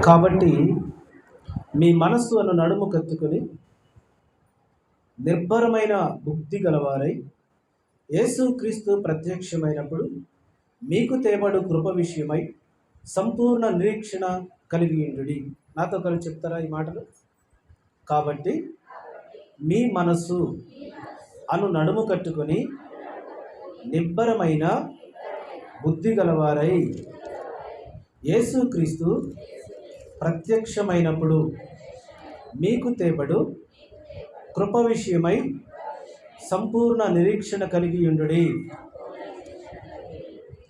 కాబట్టి మీ మనస్సు అను నడుము కత్తుకొని నిర్భరమైన బుద్ధి గలవారై యేసుక్రీస్తు ప్రత్యక్షమైనప్పుడు మీకు తేబడు కృప విషయమై సంపూర్ణ నిరీక్షణ కలిగి ఉండుడి. నాతో కలిసి చెప్తారా ఈ మాటలు? కాబట్టి మీ మనస్సు అను నడుము కట్టుకొని నిబ్బరమైన బుద్ధి గలవారై యేసుక్రీస్తు ప్రత్యక్షమైనప్పుడు మీకు తేబడు కృప విషయమై సంపూర్ణ నిరీక్షణ కలిగి ఉండుడి.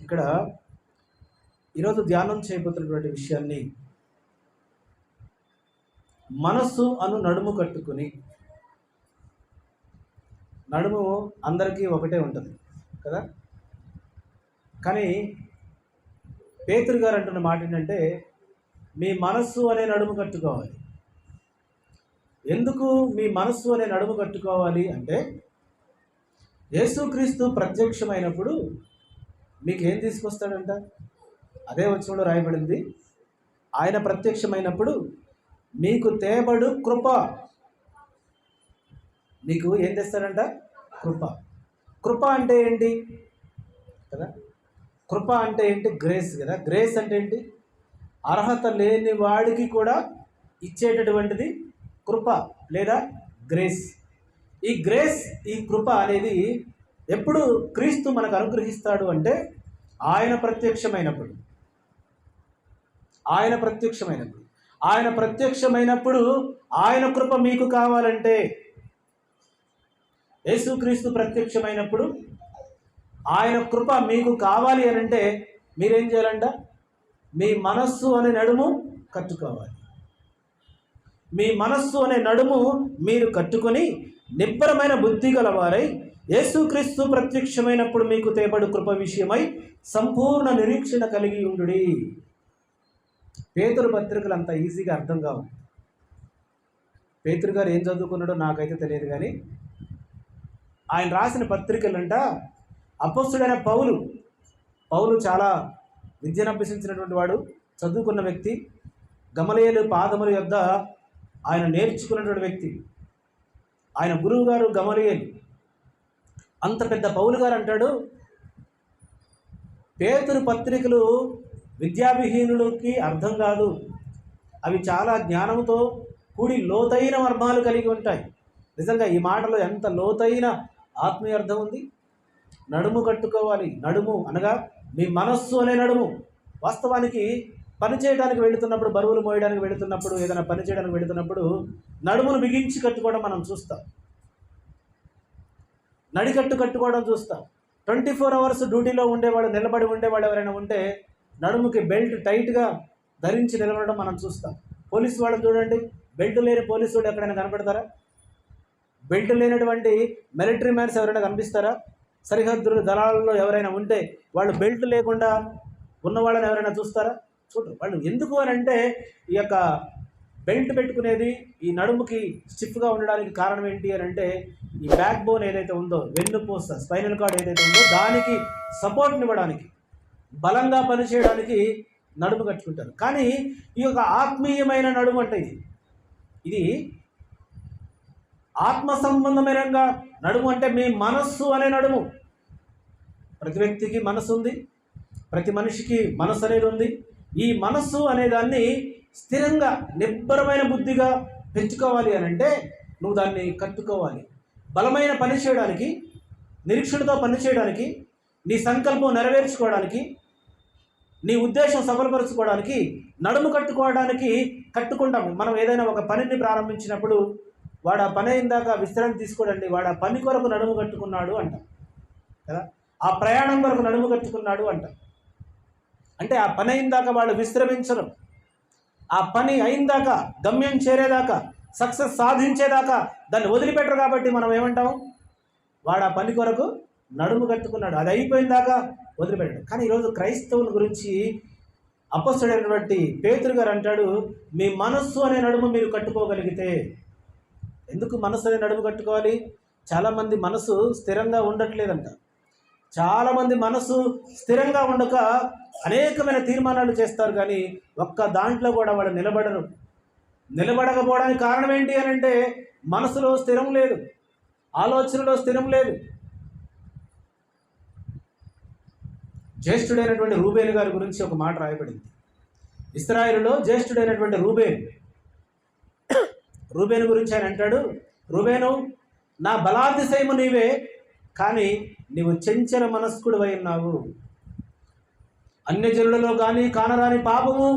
ఇక్కడ ఈరోజు ధ్యానం చేయబోతున్నటువంటి విషయాన్ని మనస్సు అను నడుము కట్టుకుని, నడుము అందరికీ ఒకటే ఉంటుంది కదా, కానీ పేతురు గారు అంటున్న మాట ఏంటంటే మీ మనస్సు అనే నడుము కట్టుకోవాలి. ఎందుకు మీ మనస్సు అనే నడుము కట్టుకోవాలి అంటే, యేసుక్రీస్తు ప్రత్యక్షమైనప్పుడు మీకు ఏం తీసుకొస్తాడంట? అదే వచనంలో రాయబడింది, ఆయన ప్రత్యక్షమైనప్పుడు మీకు తేబడు కృప. మీకు ఏం తెస్తాడంట? కృప. కృప అంటే ఏంటి కదా? కృప అంటే ఏంటి? గ్రేస్ కదా. గ్రేస్ అంటే ఏంటి? అర్హత లేని వాడికి కూడా ఇచ్చేటటువంటిది కృప లేదా గ్రేస్. ఈ గ్రేస్, ఈ కృప అనేది ఎప్పుడు క్రీస్తు మనకు అనుగ్రహిస్తాడు అంటే ఆయన ప్రత్యక్షమైనప్పుడు. ఆయన ప్రత్యక్షమైనప్పుడు ఆయన కృప మీకు కావాలంటే, యేసుక్రీస్తు ప్రత్యక్షమైనప్పుడు ఆయన కృప మీకు కావాలి అని అంటే మీరేం చేయాలంట? మీ మనస్సు అనే నడుము కట్టుకోవాలి. మీ మనస్సు అనే నడుము మీరు కట్టుకొని నిబ్బరమైన బుద్ధి గలవారై యేసుక్రీస్తు ప్రత్యక్షమైనప్పుడు మీకు తేబడు కృప విషయమై సంపూర్ణ నిరీక్షణ కలిగి ఉండుడి. పేతురు పత్రికలు అంత ఈజీగా అర్థం కావు. పేతురు గారు ఏం చదువుకున్నాడో నాకైతే తెలియదు, కానీ ఆయన రాసిన పత్రికలంట అపొస్తలుడైన పౌలు చాలా విద్యను అభ్యసించినటువంటి వాడు, చదువుకున్న వ్యక్తి, గమలీయేలు పాదముల యొద్ద ఆయన నేర్చుకున్నటువంటి వ్యక్తి. ఆయన గురువు గారు గమలీయేలు. అంత పెద్ద పౌలు గారు అంటాడు, పేతురు పత్రికలు విద్యావిహీనులకి అర్థం కాదు, అవి చాలా జ్ఞానంతో కూడి లోతైన మర్మాలు కలిగి ఉంటాయి. నిజంగా ఈ మాటలో ఎంత లోతైన ఆత్మీయ అర్థం ఉంది. నడుము కట్టుకోవాలి. నడుము అనగా మీ మనస్సు అనే నడుము. వాస్తవానికి పని చేయడానికి వెళుతున్నప్పుడు, బరువులు మోయడానికి వెళుతున్నప్పుడు, ఏదైనా పని చేయడానికి వెళుతున్నప్పుడు నడుమును బిగించి కట్టుకోవడం మనం చూస్తాం. నడికట్టు కట్టుకోవడం చూస్తాం. 24 అవర్స్ డ్యూటీలో ఉండేవాళ్ళు, నిలబడి ఉండేవాళ్ళు ఎవరైనా ఉంటే నడుముకి బెల్ట్ టైట్గా ధరించి నిలబడడం మనం చూస్తాం. పోలీసు వాళ్ళని చూడండి, బెల్ట్ లేని పోలీసు వాళ్ళు ఎక్కడైనా కనపడతారా? బెల్ట్ లేనటువంటి మిలిటరీ మ్యాన్స్ ఎవరైనా కనిపిస్తారా? సరిహద్దుల దళాలలో ఎవరైనా ఉంటే వాళ్ళు బెల్ట్ లేకుండా ఉన్న వాళ్ళని ఎవరైనా చూస్తారా? చూడరు. వాళ్ళు ఎందుకు అని అంటే ఈ యొక్క బెల్ట్ పెట్టుకునేది ఈ నడుముకి స్టిఫ్గా ఉండడానికి కారణం ఏంటి అని అంటే, ఈ బ్యాక్ బోన్ ఏదైతే ఉందో, వెన్నుపూస, స్పైనల్ కార్డ్ ఏదైతే ఉందో దానికి సపోర్ట్ని ఇవ్వడానికి, బలంగా పనిచేయడానికి నడుము కట్టుకుంటారు. కానీ ఈ యొక్క ఆత్మీయమైన నడుము అంటే ఇది ఆత్మ సంబంధమైన నడుము అంటే మీ మనస్సు అనే నడుము. ప్రతి వ్యక్తికి మనసు ఉంది, ప్రతి మనిషికి మనసు అనేది ఉంది. ఈ మనస్సు అనేదాన్ని స్థిరంగా నిబ్బరమైన బుద్ధిగా పెంచుకోవాలి అని అంటే నువ్వు దాన్ని కట్టుకోవాలి. బలమైన పని చేయడానికి, నిరీక్షణతో పని చేయడానికి, నీ సంకల్పం నెరవేర్చుకోవడానికి, నీ ఉద్దేశం సఫలపరుచుకోవడానికి నడుము కట్టుకుంటాము. మనం ఏదైనా ఒక పనిని ప్రారంభించినప్పుడు వాడు ఆ పని అయిందాక విశ్రాంతి తీసుకోడండి, వాడు ఆ పని కొరకు నడుము కట్టుకున్నాడు అంట కదా. ఆ ప్రయాణం కొరకు నడుము కట్టుకున్నాడు అంట. అంటే ఆ పని అయిందాక వాళ్ళు విశ్రమించరు. ఆ పని అయిందాకా, గమ్యం చేరేదాకా, సక్సెస్ సాధించేదాకా దాన్ని వదిలిపెట్టరు. కాబట్టి మనం ఏమంటాం? వాడు ఆ పని కొరకు నడుము కట్టుకున్నాడు, అది అయిపోయిందాకా వదిలిపెట్టాడు. కానీ ఈరోజు క్రైస్తవుల గురించి అపొస్తలుడైనటువంటి పేతురు గారు అంటాడు, మీ మనస్సు అనే నడుము మీరు కట్టుకోగలిగితే. ఎందుకు మనస్సు అనే నడుము కట్టుకోవాలి? చాలామంది మనసు స్థిరంగా ఉండట్లేదంట. చాలామంది మనసు స్థిరంగా ఉండక అనేకమైన తీర్మానాలు చేస్తారు, కానీ ఒక్క దాంట్లో కూడా వాళ్ళు నిలబడరు. నిలబడకపోవడానికి కారణం ఏంటి అని అంటే మనసులో స్థిరం లేదు, ఆలోచనలో స్థిరం లేదు. జ్యేష్ఠుడైనటువంటి రూబేను గారి గురించి ఒక మాట రాయబడింది. ఇశ్రాయేలులో జ్యేష్ఠుడైనటువంటి రూబేను గురించి ఆయన అంటాడు, రూబేను, నా బలాతిశయము నీవే, కానీ నీవు చెంచల మనస్కుడివై ఉన్నావు. అన్యజనులలో కానీ కానరాని పాపము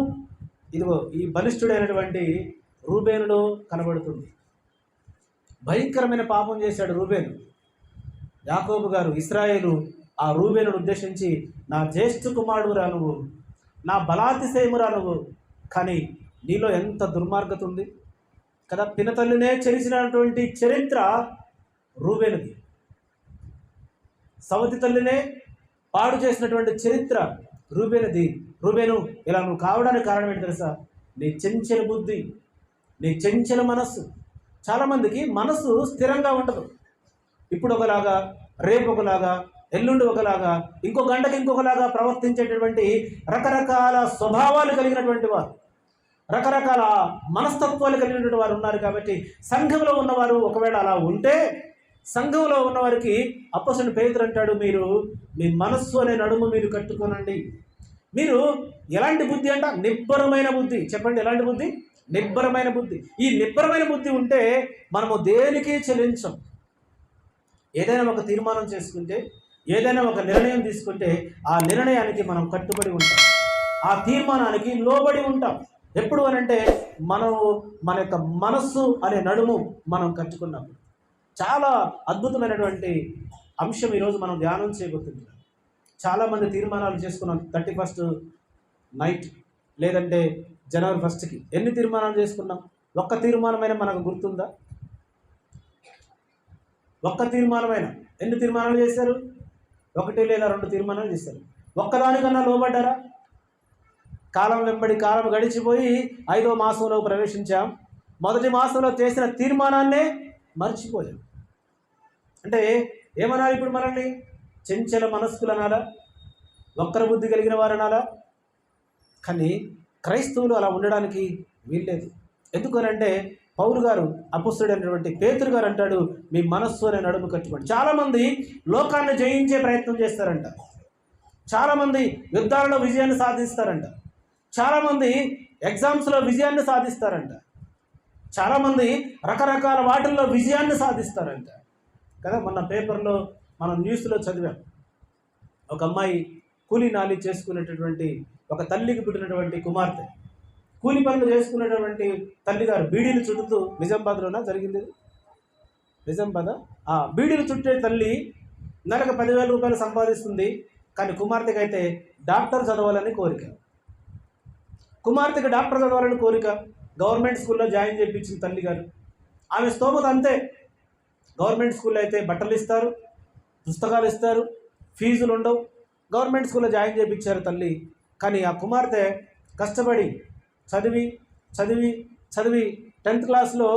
ఇదిగో ఈ బలిష్ఠుడైనటువంటి రూబేనులో కనబడుతుంది. భయంకరమైన పాపం చేశాడు రూబేను. యాకోబు గారు, ఇశ్రాయేలు ఆ రూబేనును ఉద్దేశించి, నా జ్యేష్ఠ కుమారుడు రా నువ్వు, నా బలాతిశయము రా నువ్వు, కానీ నీలో ఎంత దుర్మార్గత ఉంది కదా. పినతల్లినే చెరిసినటువంటి చరిత్ర రూబేనుది. సవతి తల్లినే పాడు చేసినటువంటి చరిత్ర రూబేనుది. రూబేను, ఇలా నువ్వు కావడానికి కారణం ఏంటి తెలుసా? నీ చెంచల బుద్ధి, నీ చెంచల మనస్సు. చాలామందికి మనసు స్థిరంగా ఉండదు. ఇప్పుడు ఒకలాగా, రేపు ఒకలాగా, ఎల్లుండి ఒకలాగా, ఇంకో గంటకి ఇంకొకలాగా ప్రవర్తించేటటువంటి రకరకాల స్వభావాలు కలిగినటువంటి వారు, రకరకాల మనస్తత్వాలు కలిగినటువంటి వారు ఉన్నారు. కాబట్టి సంఘంలో ఉన్నవారు ఒకవేళ అలా ఉంటే, సంఘంలో ఉన్నవారికి అపోస్తలుడు పేతురు అంటాడు, మీరు మీ మనస్సు అనే నడుము మీరు కట్టుకోనండి. మీరు ఎలాంటి బుద్ధి అంట? నిబ్బరమైన బుద్ధి. చెప్పండి, ఎలాంటి బుద్ధి? నిబ్బరమైన బుద్ధి. ఈ నిబ్బరమైన బుద్ధి ఉంటే మనము దేనికి చెల్లించం. ఏదైనా ఒక తీర్మానం చేసుకుంటే, ఏదైనా ఒక నిర్ణయం తీసుకుంటే ఆ నిర్ణయానికి మనం కట్టుబడి ఉంటాం, ఆ తీర్మానానికి లోబడి ఉంటాం. ఎప్పుడు అనంటే మనము మన యొక్క మనస్సు అనే నడుము మనం కట్టుకున్నప్పుడు. చాలా అద్భుతమైనటువంటి అంశం ఈరోజు మనం ధ్యానం చేయబోతున్నాం. చాలామంది తీర్మానాలు చేసుకున్నాం 31st నైట్, లేదంటే జనవరి 1కి ఎన్ని తీర్మానాలు చేసుకున్నాం? ఒక్క తీర్మానమైనా మనకు గుర్తుందా? ఒక్క తీర్మానమైనా ఎన్ని తీర్మానాలు చేశారు? 1 లేదా 2 తీర్మానాలు చేశారు. ఒక్కదానికన్నా లోబడ్డారా? కాలం వెంబడి కాలం గడిచిపోయి 5వ మాసంలో ప్రవేశించాం. మొదటి మాసంలో చేసిన తీర్మానాన్నే మర్చిపోయాం. అంటే ఏమనాలి ఇప్పుడు మనల్ని? చెంచల మనస్కులు అనాలా? వక్ర బుద్ధి కలిగిన వారు అనాలా? కానీ క్రైస్తవులు అలా ఉండడానికి వీల్లేదు. ఎందుకనంటే పౌలు గారు, అపోస్తలుడైనటువంటి పేతురు గారు అంటాడు, మీ మనస్సు అనే నడుము కట్టుకోండి. చాలామంది లోకాన్ని జయించే ప్రయత్నం చేస్తారంట, చాలామంది యుద్ధాలలో విజయాన్ని సాధిస్తారంట, చాలామంది ఎగ్జామ్స్లో విజయాన్ని సాధిస్తారంట, చాలామంది రకరకాల వాటిల్లో విజయాన్ని సాధిస్తారంట కదా. మొన్న పేపర్లో మనం న్యూస్లో చదివాం, ఒక అమ్మాయి కూలీ నాలి చేసుకునేటటువంటి ఒక తల్లికి పుట్టినటువంటి కుమార్తె, కూలి పనులు చేసుకునేటటువంటి తల్లిగారు బీడీలు చుడుతూ, నిజామాబాద్లోనా జరిగింది, నిజామాబాద్, బీడీలు చుట్టే తల్లి నెలకు 10,000 రూపాయలు సంపాదిస్తుంది. కానీ కుమార్తెకి అయితే డాక్టర్ చదవాలని కోరిక. కుమార్తెకి డాక్టర్ చదవాలని కోరిక. గవర్నమెంట్ స్కూల్లో జాయిన్ చేయించిన తల్లిగారు. ఆమె స్తోమత అంతే. గవర్నమెంట్ స్కూల్లో అయితే బట్టలు ఇస్తారు, పుస్తకాలు ఇస్తారు, ఫీజులు ఉండవు. గవర్నమెంట్ స్కూల్లో జాయిన్ చేయించారు తల్లి. కానీ ఆ కుమార్తె కష్టపడి చదివి చదివి చదివి 10th క్లాస్లో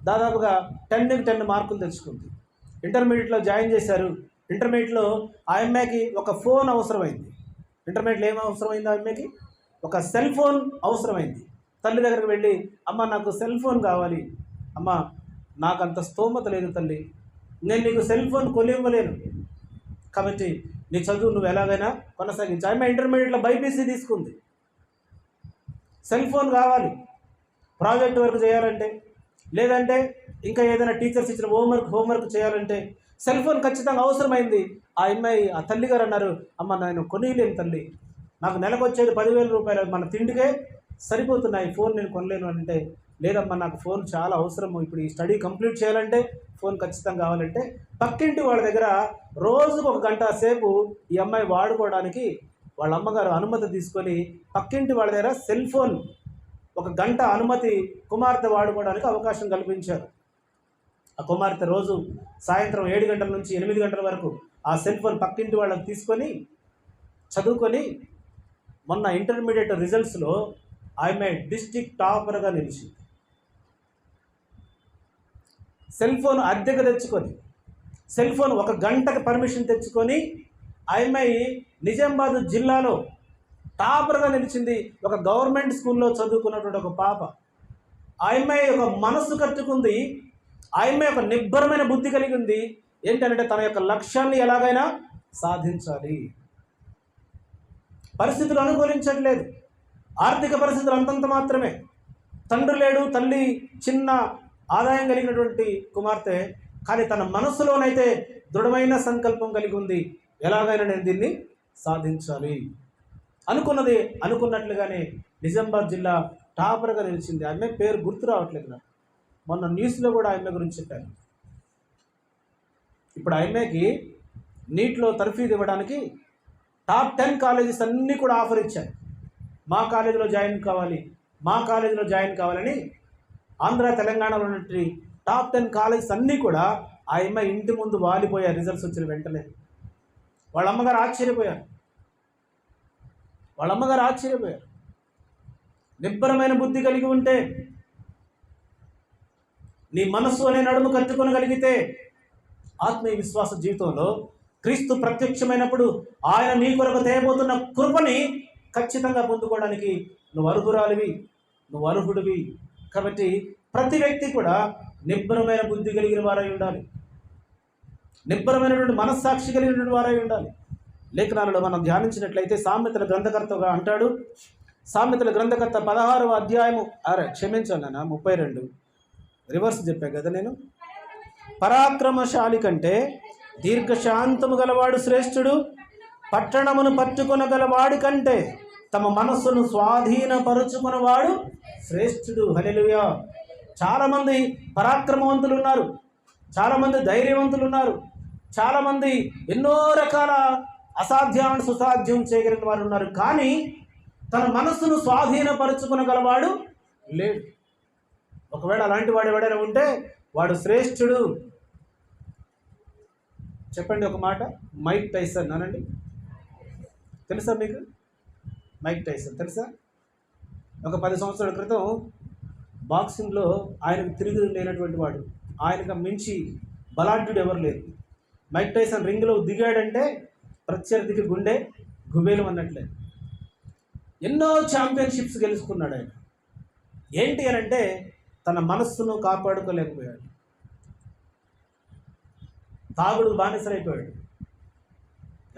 దాదాపుగా 10కి 10 మార్కులు తెచ్చుకుంది. ఇంటర్మీడియట్లో జాయిన్ చేశారు. ఇంటర్మీడియట్లో ఆ అమ్మాయికి ఒక ఫోన్ అవసరమైంది. ఇంటర్మీడియట్లో ఏం అవసరమైంది? ఆ అమ్మాయికి ఒక సెల్ ఫోన్ అవసరమైంది. తల్లి దగ్గరికి వెళ్ళి, అమ్మ నాకు సెల్ ఫోన్ కావాలి, అమ్మ నాకు అంత స్తోమత లేదు తల్లి, నేను నీకు సెల్ ఫోన్ కొనివ్వలేను, కాబట్టి నీ చదువు నువ్వు ఎలాగైనా కొనసాగించు. ఆమె ఇంటర్మీడియట్లో బైపీసీ తీసుకుంది. సెల్ ఫోన్ కావాలి ప్రాజెక్ట్ వర్క్ చేయాలంటే, లేదంటే ఇంకా ఏదైనా టీచర్స్ ఇచ్చిన హోంవర్క్ చేయాలంటే సెల్ ఫోన్ ఖచ్చితంగా అవసరమైంది. ఆ అమ్మాయి, ఆ తల్లిగారు అన్నారు, అమ్మ నేను కొనియలేను తల్లి, నాకు నెలకు వచ్చేది 10,000 రూపాయలు, మన తిండికే సరిపోతున్నాయి, ఫోన్ నేను కొనలేను అంటే, లేదమ్మా నాకు ఫోన్ చాలా అవసరము, ఇప్పుడు ఈ స్టడీ కంప్లీట్ చేయాలంటే ఫోన్ ఖచ్చితంగా కావాలంటే పక్కింటి వాళ్ళ దగ్గర రోజుకు 1 గంట సేపు ఈ అమ్మాయి వాడుకోవడానికి వాళ్ళ అమ్మగారు అనుమతి తీసుకొని పక్కింటి వాళ్ళ దగ్గర సెల్ ఫోన్ 1 గంట అనుమతి కుమార్తె వాడుకోవడానికి అవకాశం కల్పించారు. ఆ కుమార్తె రోజు సాయంత్రం 7 గంటల నుంచి 8 గంటల వరకు ఆ సెల్ ఫోన్ పక్కింటి వాళ్ళకి తీసుకొని చదువుకొని మొన్న ఇంటర్మీడియట్ రిజల్ట్స్లో ఆమె డిస్ట్రిక్ట్ టాపర్గా నిలిచింది. సెల్ ఫోన్ అద్దెకు తెచ్చుకొని, సెల్ ఫోన్ 1 గంటకు పర్మిషన్ తెచ్చుకొని ఆ అమ్మాయి నిజామాబాద్ జిల్లాలో టాపర్గా నిలిచింది. ఒక గవర్నమెంట్ స్కూల్లో చదువుకున్నటువంటి ఒక పాప. ఆ అమ్మాయి ఒక మనస్సు కట్టుకుంది. ఆ అమ్మాయి ఒక నిబ్బరమైన బుద్ధి కలిగి ఉంది. ఏంటంటే తన యొక్క లక్ష్యాన్ని ఎలాగైనా సాధించాలి. పరిస్థితులు అనుకూలించట్లేదు. ఆర్థిక పరిస్థితులు అంతంత మాత్రమే. తండ్రి లేడు, తల్లి చిన్న ఆదాయం కలిగినటువంటి కుమార్తె. కానీ తన మనస్సులోనైతే దృఢమైన సంకల్పం కలిగి ఉంది, ఎలాగైనా నేను దీన్ని సాధించాలి. అనుకున్నది అనుకున్నట్లుగానే నిజామాబాద్ జిల్లా టాపర్గా నిలిచింది. ఆమె పేరు గుర్తు రావట్లేదు నాకు. మొన్న న్యూస్లో కూడా ఆమె గురించి చెప్పాను. ఇప్పుడు ఆమెకి నీట్లో తర్ఫీదు ఇవ్వడానికి టాప్ 10 కాలేజెస్ అన్నీ కూడా ఆఫర్ ఇచ్చాయి. మా కాలేజీలో జాయిన్ కావాలి, మా కాలేజీలో జాయిన్ కావాలని ఆంధ్ర తెలంగాణలో ఉన్నటువంటి టాప్ 10 కాలేజెస్ అన్నీ కూడా ఆ అమ్మాయి ఇంటి ముందు వాలిపోయారు. రిజల్ట్స్ వచ్చిన వెంటనే వాళ్ళ అమ్మగారు ఆశ్చర్యపోయారు. నిబ్బరమైన బుద్ధి కలిగి ఉంటే, నీ మనస్సు అనే నడుము కట్టుకొనగలిగితే, ఆత్మీయ విశ్వాస జీవితంలో క్రీస్తు ప్రత్యక్షమైనప్పుడు ఆయన నీ కొరకు తేయబోతున్న కృపని ఖచ్చితంగా పొందుకోవడానికి నువ్వు అర్హురాలివి, నువ్వు అర్హుడివి. కాబట్టి ప్రతి వ్యక్తి కూడా నిబ్బరమైన బుద్ధి కలిగిన వారై ఉండాలి, నిబ్బరమైనటువంటి మనస్సాక్షి కలిగినటువంటి వారై ఉండాలి. లేఖనాలలో మనం ధ్యానించినట్లయితే సామెతల గ్రంథకర్తగా అంటాడు. సామెతల గ్రంథకర్త 16వ అధ్యాయము 32 రివర్స్ చెప్పా కదా నేను. పరాక్రమశాలి కంటే దీర్ఘశాంతము గలవాడు శ్రేష్ఠుడు, పట్టణమును పట్టుకొనగలవాడి కంటే తమ మనస్సును స్వాధీనపరుచుకున్నవాడు శ్రేష్ఠుడు. హల్లెలూయా. చాలామంది పరాక్రమవంతులు ఉన్నారు, చాలామంది ధైర్యవంతులు ఉన్నారు, చాలామంది ఎన్నో రకాల అసాధ్యాన్ని సుసాధ్యం చేయగలిగిన వారు ఉన్నారు. కానీ తన మనస్సును స్వాధీనపరుచుకునగలవాడు లేడు. ఒకవేళ అలాంటి వాడు ఎవడైనా ఉంటే వాడు శ్రేష్ఠుడు. చెప్పండి ఒక మాట. మైక్ టైసన్ అనండి. తెలుసా మీకు మైక్ టైసన్? తెలుసా? ఒక 10 సంవత్సరాల క్రితం బాక్సింగ్లో ఆయనకు తిరిగి లేనటువంటి వాడు, ఆయనకు మించి బలాఢ్యుడు ఎవరు లేరు. మైక్ టైసన్ రింగ్లో దిగాడంటే ప్రత్యర్థికి గుండె గుబేలం అన్నట్లే. ఎన్నో ఛాంపియన్షిప్స్ గెలుచుకున్నాడు ఆయన. ఏంటి అని అంటే తన మనస్సును కాపాడుకోలేకపోయాడు. తాగుడు బానిసరైపోయాడు.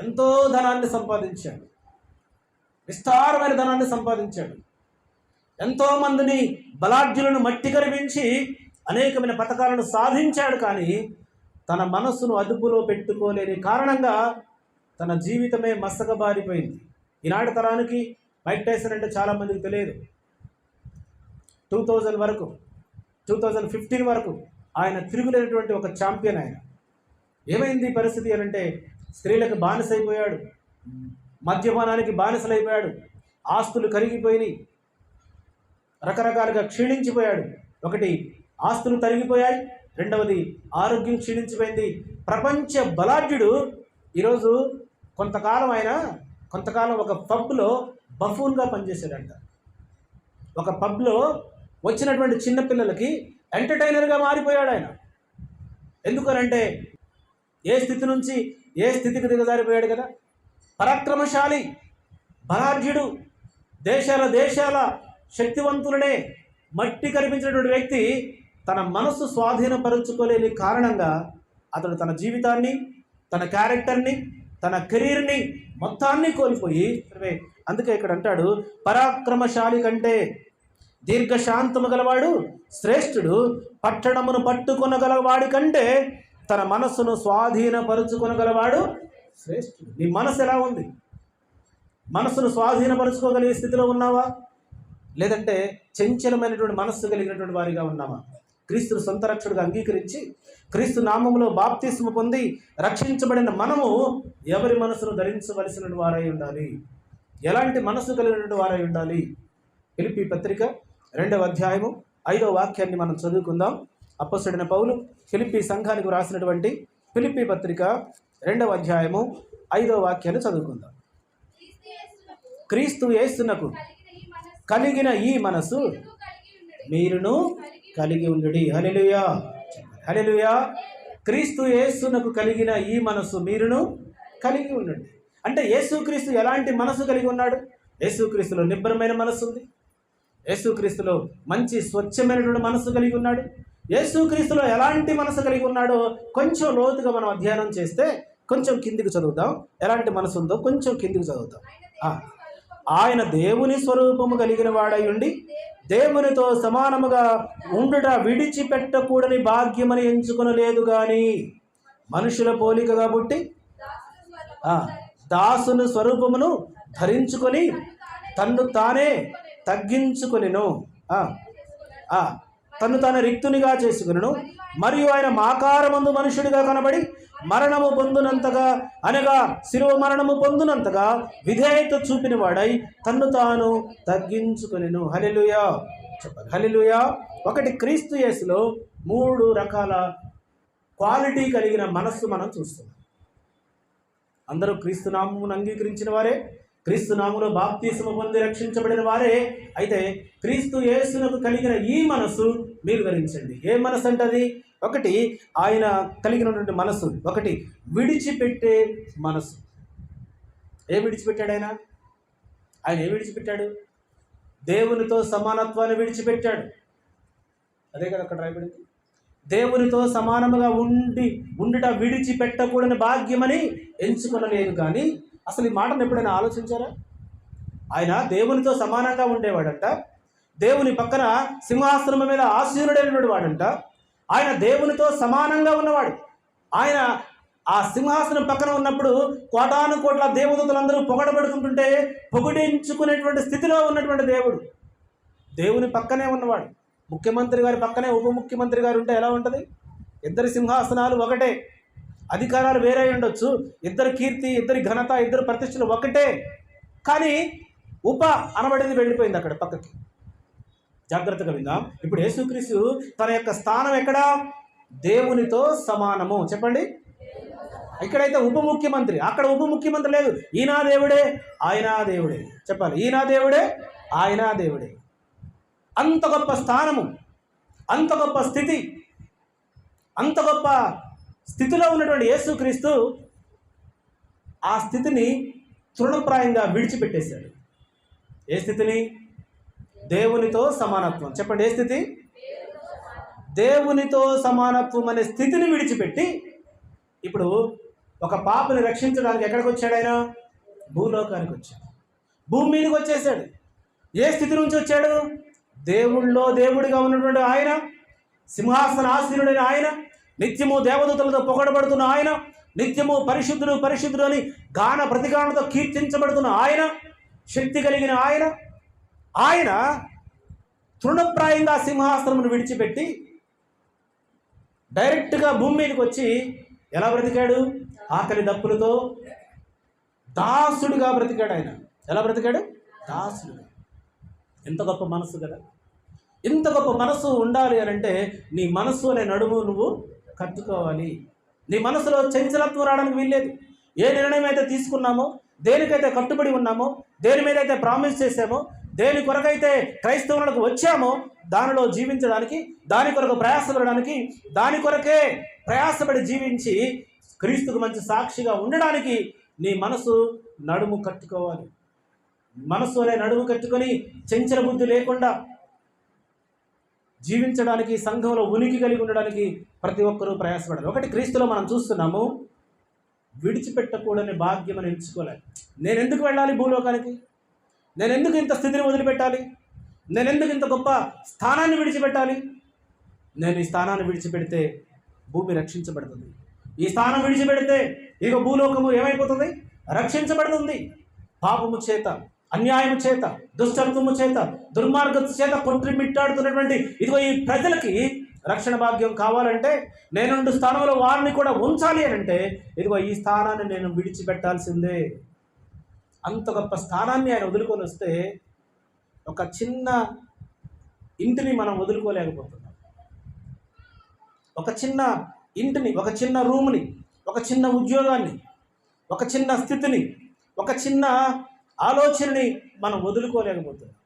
ఎంతో ధనాన్ని సంపాదించాడు, విస్తారమైన ధనాన్ని సంపాదించాడు. ఎంతోమందిని బలాఢ్యులను మట్టి కరిపించి అనేకమైన పథకాలను సాధించాడు. కానీ తన మనస్సును అదుపులో పెట్టుకోలేని కారణంగా తన జీవితమే మసకబారిపోయింది. ఈనాటి తరానికి మైక్ టైసన్ అంటే చాలామందికి తెలియదు. 2000 వరకు 2015 వరకు ఆయన తిరుగులేనటువంటి ఒక ఛాంపియన్. ఆయన ఏమైంది పరిస్థితి అని అంటే స్త్రీలకు బానిసైపోయాడు, మద్యపానానికి బానిసలైపోయాడు, ఆస్తులు కరిగిపోయినాయి, రకరకాలుగా క్షీణించిపోయాడు. ఒకటి ఆస్తులు తరిగిపోయాయి, రెండవది ఆరోగ్యం క్షీణించిపోయింది. ప్రపంచ బలాఢ్యుడు. ఈరోజు కొంతకాలం ఒక పబ్లో బఫూన్గా పనిచేశాడంట. ఒక పబ్లో వచ్చినటువంటి చిన్నపిల్లలకి ఎంటర్టైనర్గా మారిపోయాడు ఆయన. ఎందుకనంటే ఏ స్థితి నుంచి ఏ స్థితికి దిగజారిపోయాడు కదా. పరాక్రమశాలి, బలాఢ్యుడు, దేశాల శక్తివంతులనే మట్టి కనిపించినటువంటి వ్యక్తి తన మనస్సు స్వాధీనపరుచుకోలేని కారణంగా అతడు తన జీవితాన్ని, తన క్యారెక్టర్ని, తన కెరీర్ని మొత్తాన్ని కోల్పోయి, అందుకే ఇక్కడ అంటాడు పరాక్రమశాలి కంటే దీర్ఘశాంతము గలవాడు శ్రేష్ఠుడు, పట్టణమును పట్టుకొనగలవాడి కంటే తన మనస్సును స్వాధీనపరుచుకొనగలవాడు శ్రేష్ఠుడు. నీ మనసు ఎలా ఉంది? మనస్సును స్వాధీనపరుచుకోగలిగే స్థితిలో ఉన్నావా? లేదంటే చంచలమైనటువంటి మనస్సు కలిగినటువంటి వారిగా ఉన్నామా? క్రీస్తును సొంత రక్షకుడిగా అంగీకరించి క్రీస్తు నామములో బాప్తిస్ము పొంది రక్షించబడిన మనము ఎవరి మనసును ధరించవలసిన వారై ఉండాలి? ఎలాంటి మనసు కలిగినటువంటి వారై ఉండాలి? ఫిలిప్పీ పత్రిక 2వ అధ్యాయము 5వ వాక్యాన్ని మనం చదువుకుందాం. అపోస్తలుడైన పౌలు ఫిలిప్పీ సంఘానికి రాసినటువంటి ఫిలిప్పీ పత్రిక 2వ అధ్యాయము 5వ వాక్యాన్ని చదువుకుందాం. క్రీస్తు యేసునకు కలిగిన ఈ మనసు మీరును కలిగి ఉండుడి. హల్లెలూయా, హల్లెలూయా. క్రీస్తు యేసునకు కలిగిన ఈ మనసు మీరును కలిగి ఉండండి. అంటే యేసుక్రీస్తు ఎలాంటి మనసు కలిగి ఉన్నాడు? యేసుక్రీస్తులో నిబ్బరమైన మనసు ఉంది. యేసుక్రీస్తులో మంచి స్వచ్ఛమైనటువంటి మనసు కలిగి ఉన్నాడు. యేసుక్రీస్తులో ఎలాంటి మనసు కలిగి ఉన్నాడో కొంచెం లోతుగా మనం అధ్యయనం చేస్తే, కొంచెం కిందికి చదువుతాం. ఎలాంటి మనసు ఉందో కొంచెం కిందికి చదువుతాం. ఆయన దేవుని స్వరూపము కలిగిన వాడై ఉండి దేవునితో సమానముగా ఉండుట విడిచిపెట్టకూడని భాగ్యమని ఎంచుకొనలేదు గాని మనుషుల పోలికగా పుట్టి దాసుని స్వరూపమును ధరించుకొని తన్ను తానే తగ్గించుకొనెను, తన్ను తాను రిక్తునిగా చేసుకొనెను. మరియు ఆయన మాకారమందు మనుషుడిగా కనబడి మరణము పొందునంతగా, అనగా శిలువ మరణము పొందునంతగా విధేయత చూపిన వాడై తన్ను తాను తగ్గించుకొనెను. హల్లెలూయా చెప్పాలి. హల్లెలూయా. ఒకటి, క్రీస్తు యేసులో 3 రకాల క్వాలిటీ కలిగిన మనస్సు మనం చూస్తున్నాం. అందరూ క్రీస్తు నామమును అంగీకరించిన వారే, క్రీస్తు నామములో బాప్తిస్మము పొంది రక్షించబడిన వారే. అయితే క్రీస్తు యేసునకు కలిగిన ఈ మనసు మీరు ధరించండి. ఏ మనసు అంటది? ఒకటి, ఆయన కలిగినటువంటి మనసు. ఒకటి, విడిచిపెట్టే మనసు. ఏం విడిచిపెట్టాడు ఆయన? ఆయన ఏం విడిచిపెట్టాడు? దేవునితో సమానత్వాన్ని విడిచిపెట్టాడు. అదే కదా అక్కడ రాయబడింది. దేవునితో సమానముగా ఉండుట విడిచిపెట్టకూడని భాగ్యమని ఎంచుకొనలేదు. కానీ అసలు ఈ మాటను ఎప్పుడైనా ఆలోచించారా? ఆయన దేవునితో సమానంగా ఉండేవాడంట. దేవుని పక్కన సింహాసనం మీద ఆసీనుడైనటువంటి వాడంట. ఆయన దేవునితో సమానంగా ఉన్నవాడు. ఆయన ఆ సింహాసనం పక్కన ఉన్నప్పుడు కోటాను కోట్ల దేవదూతలందరూ పొగడబడుతుంటుంటే పొగిడించుకునేటువంటి స్థితిలో ఉన్నటువంటి దేవుడు. దేవుని పక్కనే ఉన్నవాడు. ముఖ్యమంత్రి గారి పక్కనే ఉప ముఖ్యమంత్రి గారు ఉంటే ఎలా ఉంటుంది? ఇద్దరి సింహాసనాలు ఒకటే, అధికారాలు వేరే ఉండొచ్చు, ఇద్దరు కీర్తి, ఇద్దరి ఘనత, ఇద్దరు ప్రతిష్టలు ఒకటే. కానీ ఉప అనబడింది వెళ్ళిపోయింది అక్కడ పక్కకి. జాగ్రత్తగా విందాం. ఇప్పుడు యేసుక్రీస్తు తన యొక్క స్థానం ఎక్కడ? దేవునితో సమానము. చెప్పండి. ఇక్కడైతే ఉప ముఖ్యమంత్రి, అక్కడ ఉప ముఖ్యమంత్రి లేదు. ఈయన దేవుడే, ఆయన దేవుడే. చెప్పాలి. ఈయన దేవుడే, ఆయన దేవుడే. అంత గొప్ప స్థానము, అంత గొప్ప స్థితి, అంత గొప్ప స్థితిలో ఉన్నటువంటి యేసుక్రీస్తు ఆ స్థితిని తృణప్రాయంగా విడిచిపెట్టేశాడు. ఏ స్థితిని? దేవునితో సమానత్వం. చెప్పండి. ఏ స్థితి? దేవునితో సమానత్వం అనే స్థితిని విడిచిపెట్టి ఇప్పుడు ఒక పాపని రక్షించడానికి ఎక్కడికి వచ్చాడు ఆయన? భూలోకానికి వచ్చాడు. భూమి మీదకి వచ్చేసాడు. ఏ స్థితి నుంచి వచ్చాడు? దేవుళ్ళో దేవుడిగా ఉన్నటువంటి ఆయన, సింహాసన ఆసీనుడైన ఆయన, నిత్యము దేవదూతలతో పొగడబడుతున్న ఆయన, నిత్యము పరిశుద్ధుడు పరిశుద్ధుడు అని గాన ప్రతిగానతో కీర్తించబడుతున్న ఆయన, శక్తి కలిగిన ఆయన, ఆయన తృణప్రాయంగా సింహాసనమును విడిచిపెట్టి డైరెక్ట్గా భూమి మీదకి వచ్చి ఎలా బ్రతికాడు? ఆకలి దప్పులతో దాసుడుగా బ్రతికాడు. ఆయన ఎలా బ్రతికాడు? దాసుడుగా. ఎంత గొప్ప మనసు కదా! ఇంత గొప్ప మనసు ఉండాలి అని అంటే నీ మనస్సు అనే నడుము నువ్వు కట్టుకోవాలి. నీ మనసులో చంచలత్వం రావడానికి వీల్లేదు. ఏ నిర్ణయం అయితే తీసుకున్నామో, దేనికైతే కట్టుబడి ఉన్నామో, దేని మీద అయితే ప్రామిస్ చేసామో, దేని కొరకైతే క్రైస్తవులకు వచ్చామో దానిలో జీవించడానికి, దాని కొరకు ప్రయాసపడడానికి, దాని కొరకే ప్రయాసపడి జీవించి క్రీస్తుకు మంచి సాక్షిగా ఉండడానికి నీ మనసు నడుము కట్టుకోవాలి. మనసు అనే నడుము కట్టుకొని చంచల బుద్ధి లేకుండా జీవించడానికి, సంఘంలో ఉనికి కలిగి ఉండడానికి ప్రతి ఒక్కరూ ప్రయాసపడాలి. ఒకటి, క్రీస్తులో మనం చూస్తున్నాము, విడిచిపెట్టకూడని భాగ్యం అని ఎంచుకోలేదు. నేను ఎందుకు వెళ్ళాలి భూలోకానికి? నేను ఎందుకు ఇంత స్థితిని వదిలిపెట్టాలి? నేను ఎందుకు ఇంత గొప్ప స్థానాన్ని విడిచిపెట్టాలి? నేను ఈ స్థానాన్ని విడిచిపెడితే భూమి రక్షించబడుతుంది. ఈ స్థానం విడిచిపెడితే ఇక భూలోకము ఏమైపోతుంది? రక్షించబడుతుంది. పాపము చేత, అన్యాయము చేత, దుష్టత్వము చేత, దుర్మార్గత చేత కొట్టిమిట్టాడుతున్నటువంటి ఇదిగో ఈ ప్రజలకి రక్షణ భాగ్యం కావాలంటే, నేనుండు స్థానంలో వారిని కూడా ఉంచాలి అని అంటే ఇదిగో ఈ స్థానాన్ని నేను విడిచిపెట్టాల్సిందే. అంత గొప్ప స్థానాన్ని ఆయన వదులుకొని వస్తే ఒక చిన్న ఇంటిని మనం వదులుకోలేకపోతున్నాం. ఒక చిన్న ఇంటిని, ఒక చిన్న రూమ్ని, ఒక చిన్న ఉద్యోగాన్ని, ఒక చిన్న స్థితిని, ఒక చిన్న ఆలోచనని మనం వదులుకోలేకపోతున్నాం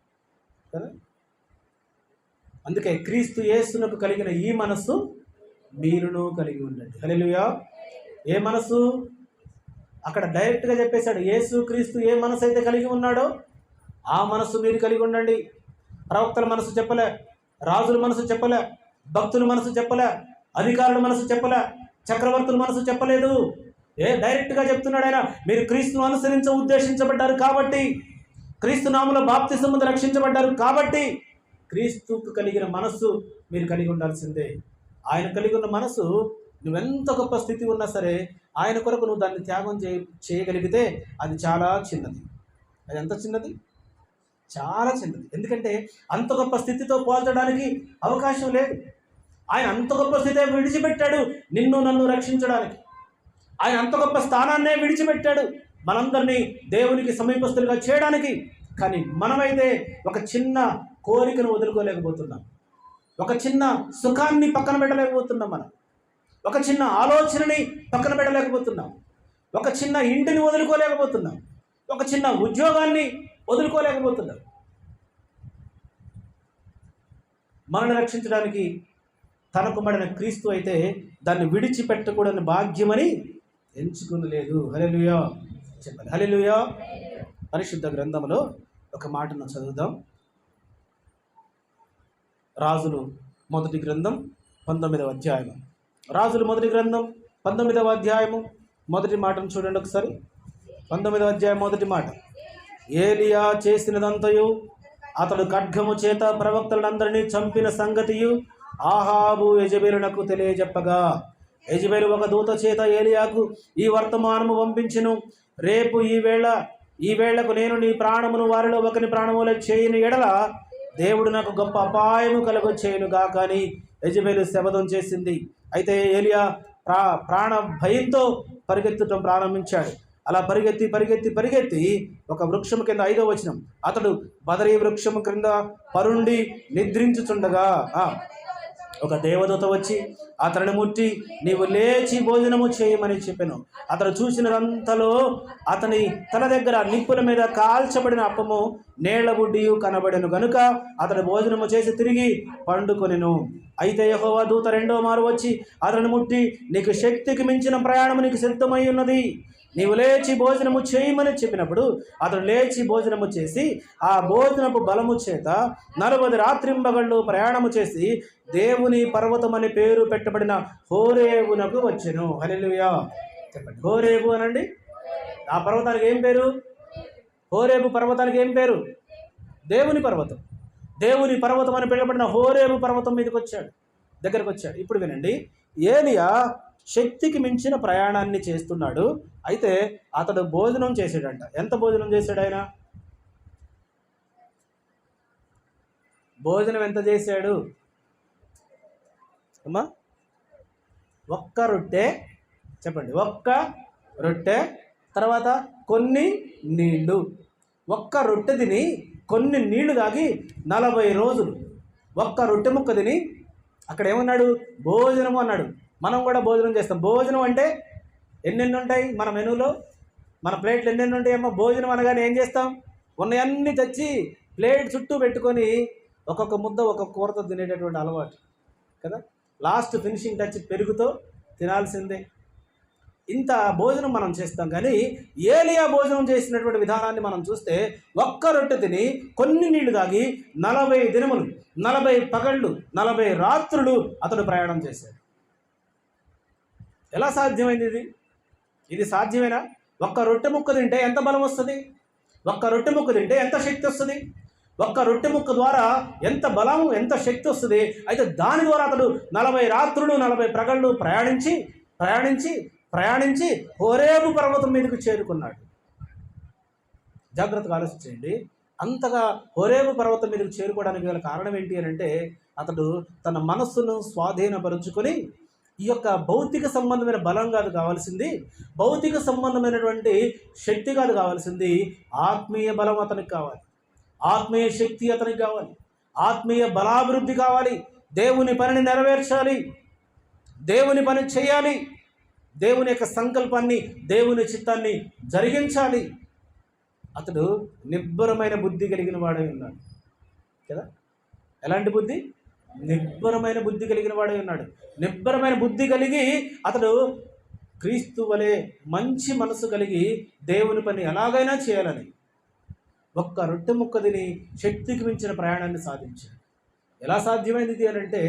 కదా. అందుకే క్రీస్తు యేసునకు కలిగిన ఈ మనస్సు మీరును కలిగి ఉండండి. హల్లెలూయా. ఏ మనసు? అక్కడ డైరెక్ట్గా చెప్పేశాడు, యేసు క్రీస్తు ఏ మనసు అయితే కలిగి ఉన్నాడో ఆ మనసు మీరు కలిగి ఉండండి. ప్రవక్తల మనసు చెప్పలే, రాజుల మనసు చెప్పలే, భక్తుల మనసు చెప్పలే, అధికారుల మనసు చెప్పలే, చక్రవర్తుల మనసు చెప్పలేదు. డైరెక్ట్గా చెప్తున్నాడు ఆయన, మీరు క్రీస్తును ఉద్దేశించబడ్డారు కాబట్టి, క్రీస్తు నామములో బాప్తిసము పొంది రక్షించబడ్డారు కాబట్టి క్రీస్తుకు కలిగిన మనస్సు మీరు కలిగి ఉండాల్సిందే. ఆయన కలిగి ఉన్న మనసు, నువ్వెంత గొప్ప స్థితి ఉన్నా సరే ఆయన కొరకు నువ్వు దాన్ని త్యాగం చేయగలిగితే అది చాలా చిన్నది. అది ఎంత చిన్నది? చాలా చిన్నది. ఎందుకంటే అంత గొప్ప స్థితితో పోల్చడానికి అవకాశం లేదు. ఆయన అంత గొప్ప స్థితే విడిచిపెట్టాడు నిన్ను నన్ను రక్షించడానికి. ఆయన అంత గొప్ప స్థానాన్నే విడిచిపెట్టాడు మనందరినీ దేవునికి సమీపస్తులుగా చేయడానికి. కానీ మనమైతే ఒక చిన్న కోరికను వదులుకోలేకపోతున్నాం, ఒక చిన్న సుఖాన్ని పక్కన పెట్టలేకపోతున్నాం, మనం ఒక చిన్న ఆలోచనని పక్కన పెట్టలేకపోతున్నాం, ఒక చిన్న ఇంటిని వదులుకోలేకపోతున్నాం, ఒక చిన్న ఉద్యోగాన్ని వదులుకోలేకపోతున్నాం. మనల్ని రక్షించడానికి తనకు మడిన క్రీస్తు అయితే దాన్ని విడిచిపెట్టకూడని భాగ్యమని ఎంచుకునలేదు. హల్లెలూయా చెప్పాలి. హల్లెలూయా. పరిశుద్ధ గ్రంథంలో ఒక మాటను చదువుదాం. రాజులు మొదటి గ్రంథం 19వ అధ్యాయము. రాజులు మొదటి గ్రంథం 19వ అధ్యాయము మొదటి మాటను చూడండి ఒకసారి. 19వ అధ్యాయం మొదటి మాట. ఏలియా చేసినదంతయు, అతడు ఖడ్గము చేత ప్రవక్తలందరినీ చంపిన సంగతియు ఆహాబు యెజెబెలునకు తెలియజెప్పగా, యెజెబెలు ఒక దూత చేత ఏలియాకు ఈ వర్తమానము పంపించెను. రేపు ఈ వేళకు నేను నీ ప్రాణమును వారిలో ఒకని ప్రాణములో చేయని ఎడల దేవుడు నాకు గొప్ప అపాయము కలుగొచ్చేయునుగా. కానీ యెజెబెలు శపథం చేసింది. అయితే ఏలియా ప్రాణ భయంతో పరిగెత్తడం ప్రారంభించాడు. అలా పరిగెత్తి ఒక వృక్షము కింద, 5వ వచనం, అతడు బదరీ వృక్షము క్రింద పరుండి నిద్రించుచుండగా ఒక దేవదూత వచ్చి అతడిని ముట్టి, నీవు లేచి భోజనము చేయమని చెప్పెను. అతడు చూసినంతలో అతని తల దగ్గర నిప్పుల మీద కాల్చబడిన అప్పము నేళ్లబుడ్డియు కనబడెను గనుక అతడు భోజనము చేసి తిరిగి పండుకొనెను. అయితే యెహోవా దూత 2వ మారు వచ్చి అతడిని ముట్టి, నీకు శక్తికి మించిన ప్రయాణము నీకు సిద్ధమై ఉన్నది, నీవు లేచి భోజనము చేయమని చెప్పినప్పుడు అతడు లేచి భోజనము చేసి ఆ భోజనపు బలము చేత 40 రాత్రింబగళ్ళు ప్రయాణము చేసి దేవుని పర్వతం అని పేరు పెట్టబడిన హోరేబునకు వచ్చెను. హల్లెలూయా చెప్పండి. హోరేబు అనండి. ఆ పర్వతానికి ఏం పేరు? హోరేబు పర్వతానికి ఏం పేరు? దేవుని పర్వతం. దేవుని పర్వతం అని పిలువబడిన హోరేబు పర్వతం మీదకి దగ్గరకు వచ్చాడు. ఇప్పుడు వినండి, ఏలియా శక్తికి మించిన ప్రయాణాన్ని చేస్తున్నాడు. అయితే అతడు భోజనం చేసాడంట. ఎంత భోజనం చేశాడు ఆయన? భోజనం ఎంత చేశాడు అమ్మా? ఒక్క రొట్టె చెప్పండి. ఒక్క రొట్టె, తర్వాత కొన్ని నీళ్లు. ఒక్క రొట్టె తిని కొన్ని నీళ్లు తాగి 40 రోజులు ఒక్క రొట్టె ముక్క తిని అక్కడ ఏమన్నాడు? భోజనము అన్నాడు. మనం కూడా భోజనం చేస్తాం. భోజనం అంటే ఎన్నెన్ని ఉంటాయి మన మెనూలో? మన ప్లేట్లు ఎన్నెన్ని ఉంటాయమ్మా? భోజనం అనగానే ఏం చేస్తాం? ఉన్నవన్నీ తెచ్చి ప్లేట్ చుట్టూ పెట్టుకొని ఒక్కొక్క ముద్ద ఒక్కొక్క కూరతో తినేటటువంటి అలవాటు కదా. లాస్ట్ ఫినిషింగ్ టచ్ పెరుగుతో తినాల్సిందే. ఇంత భోజనం మనం చేస్తాం. కానీ ఏలియా భోజనం చేసినటువంటి విధానాన్ని మనం చూస్తే ఒక్క రొట్టె తిని కొన్ని నీళ్లు తాగి 40 దినములు 40 పగళ్ళు 40 రాత్రులు అతడు ప్రయాణం చేశాడు. ఎలా సాధ్యమైంది ఇది సాధ్యమేనా? ఒక్క రొట్టె ముక్క తింటే ఎంత బలం వస్తుంది? ఒక్క రొట్టె ముక్క తింటే ఎంత శక్తి వస్తుంది? ఒక్క రొట్టె ముక్క ద్వారా ఎంత బలం, ఎంత శక్తి వస్తుంది? అయితే దాని ద్వారా అతడు 40 రాత్రులు 40 పగళ్ళు ప్రయాణించి హోరేబు పర్వతం మీదకు చేరుకున్నాడు. జాగ్రత్తగా ఆలోచించండి. అంతగా హోరేబు పర్వతం మీదకు చేరుకోవడానికి గల కారణం ఏంటి అని అంటే, అతడు తన మనస్సును స్వాధీనపరుచుకొని ఈ యొక్క భౌతిక సంబంధమైన బలం కాదు కావాల్సింది, భౌతిక సంబంధమైనటువంటి శక్తి కాదు కావాల్సింది, ఆత్మీయ బలం అతనికి కావాలి, ఆత్మీయ శక్తి అతనికి కావాలి, ఆత్మీయ బలాభివృద్ధి కావాలి. దేవుని పనిని నెరవేర్చాలి, దేవుని పని చేయాలి, దేవుని యొక్క సంకల్పాన్ని, దేవుని చిత్తాన్ని జరిగించాలి. అతడు నిబ్బరమైన బుద్ధి కలిగిన వాడై ఉన్నాడు కదా. ఎలాంటి బుద్ధి? నిబ్బరమైన బుద్ధి కలిగిన వాడై ఉన్నాడు. నిబ్బరమైన బుద్ధి కలిగి అతడు క్రీస్తు వలె మంచి మనసు కలిగి దేవుని పని ఎలాగైనా చేయాలని ఒక్క రొట్టె ముక్క తిని శక్తికి మించిన ప్రయాణాన్ని సాధించాడు. ఎలా సాధ్యమైంది ఇది అని అంటే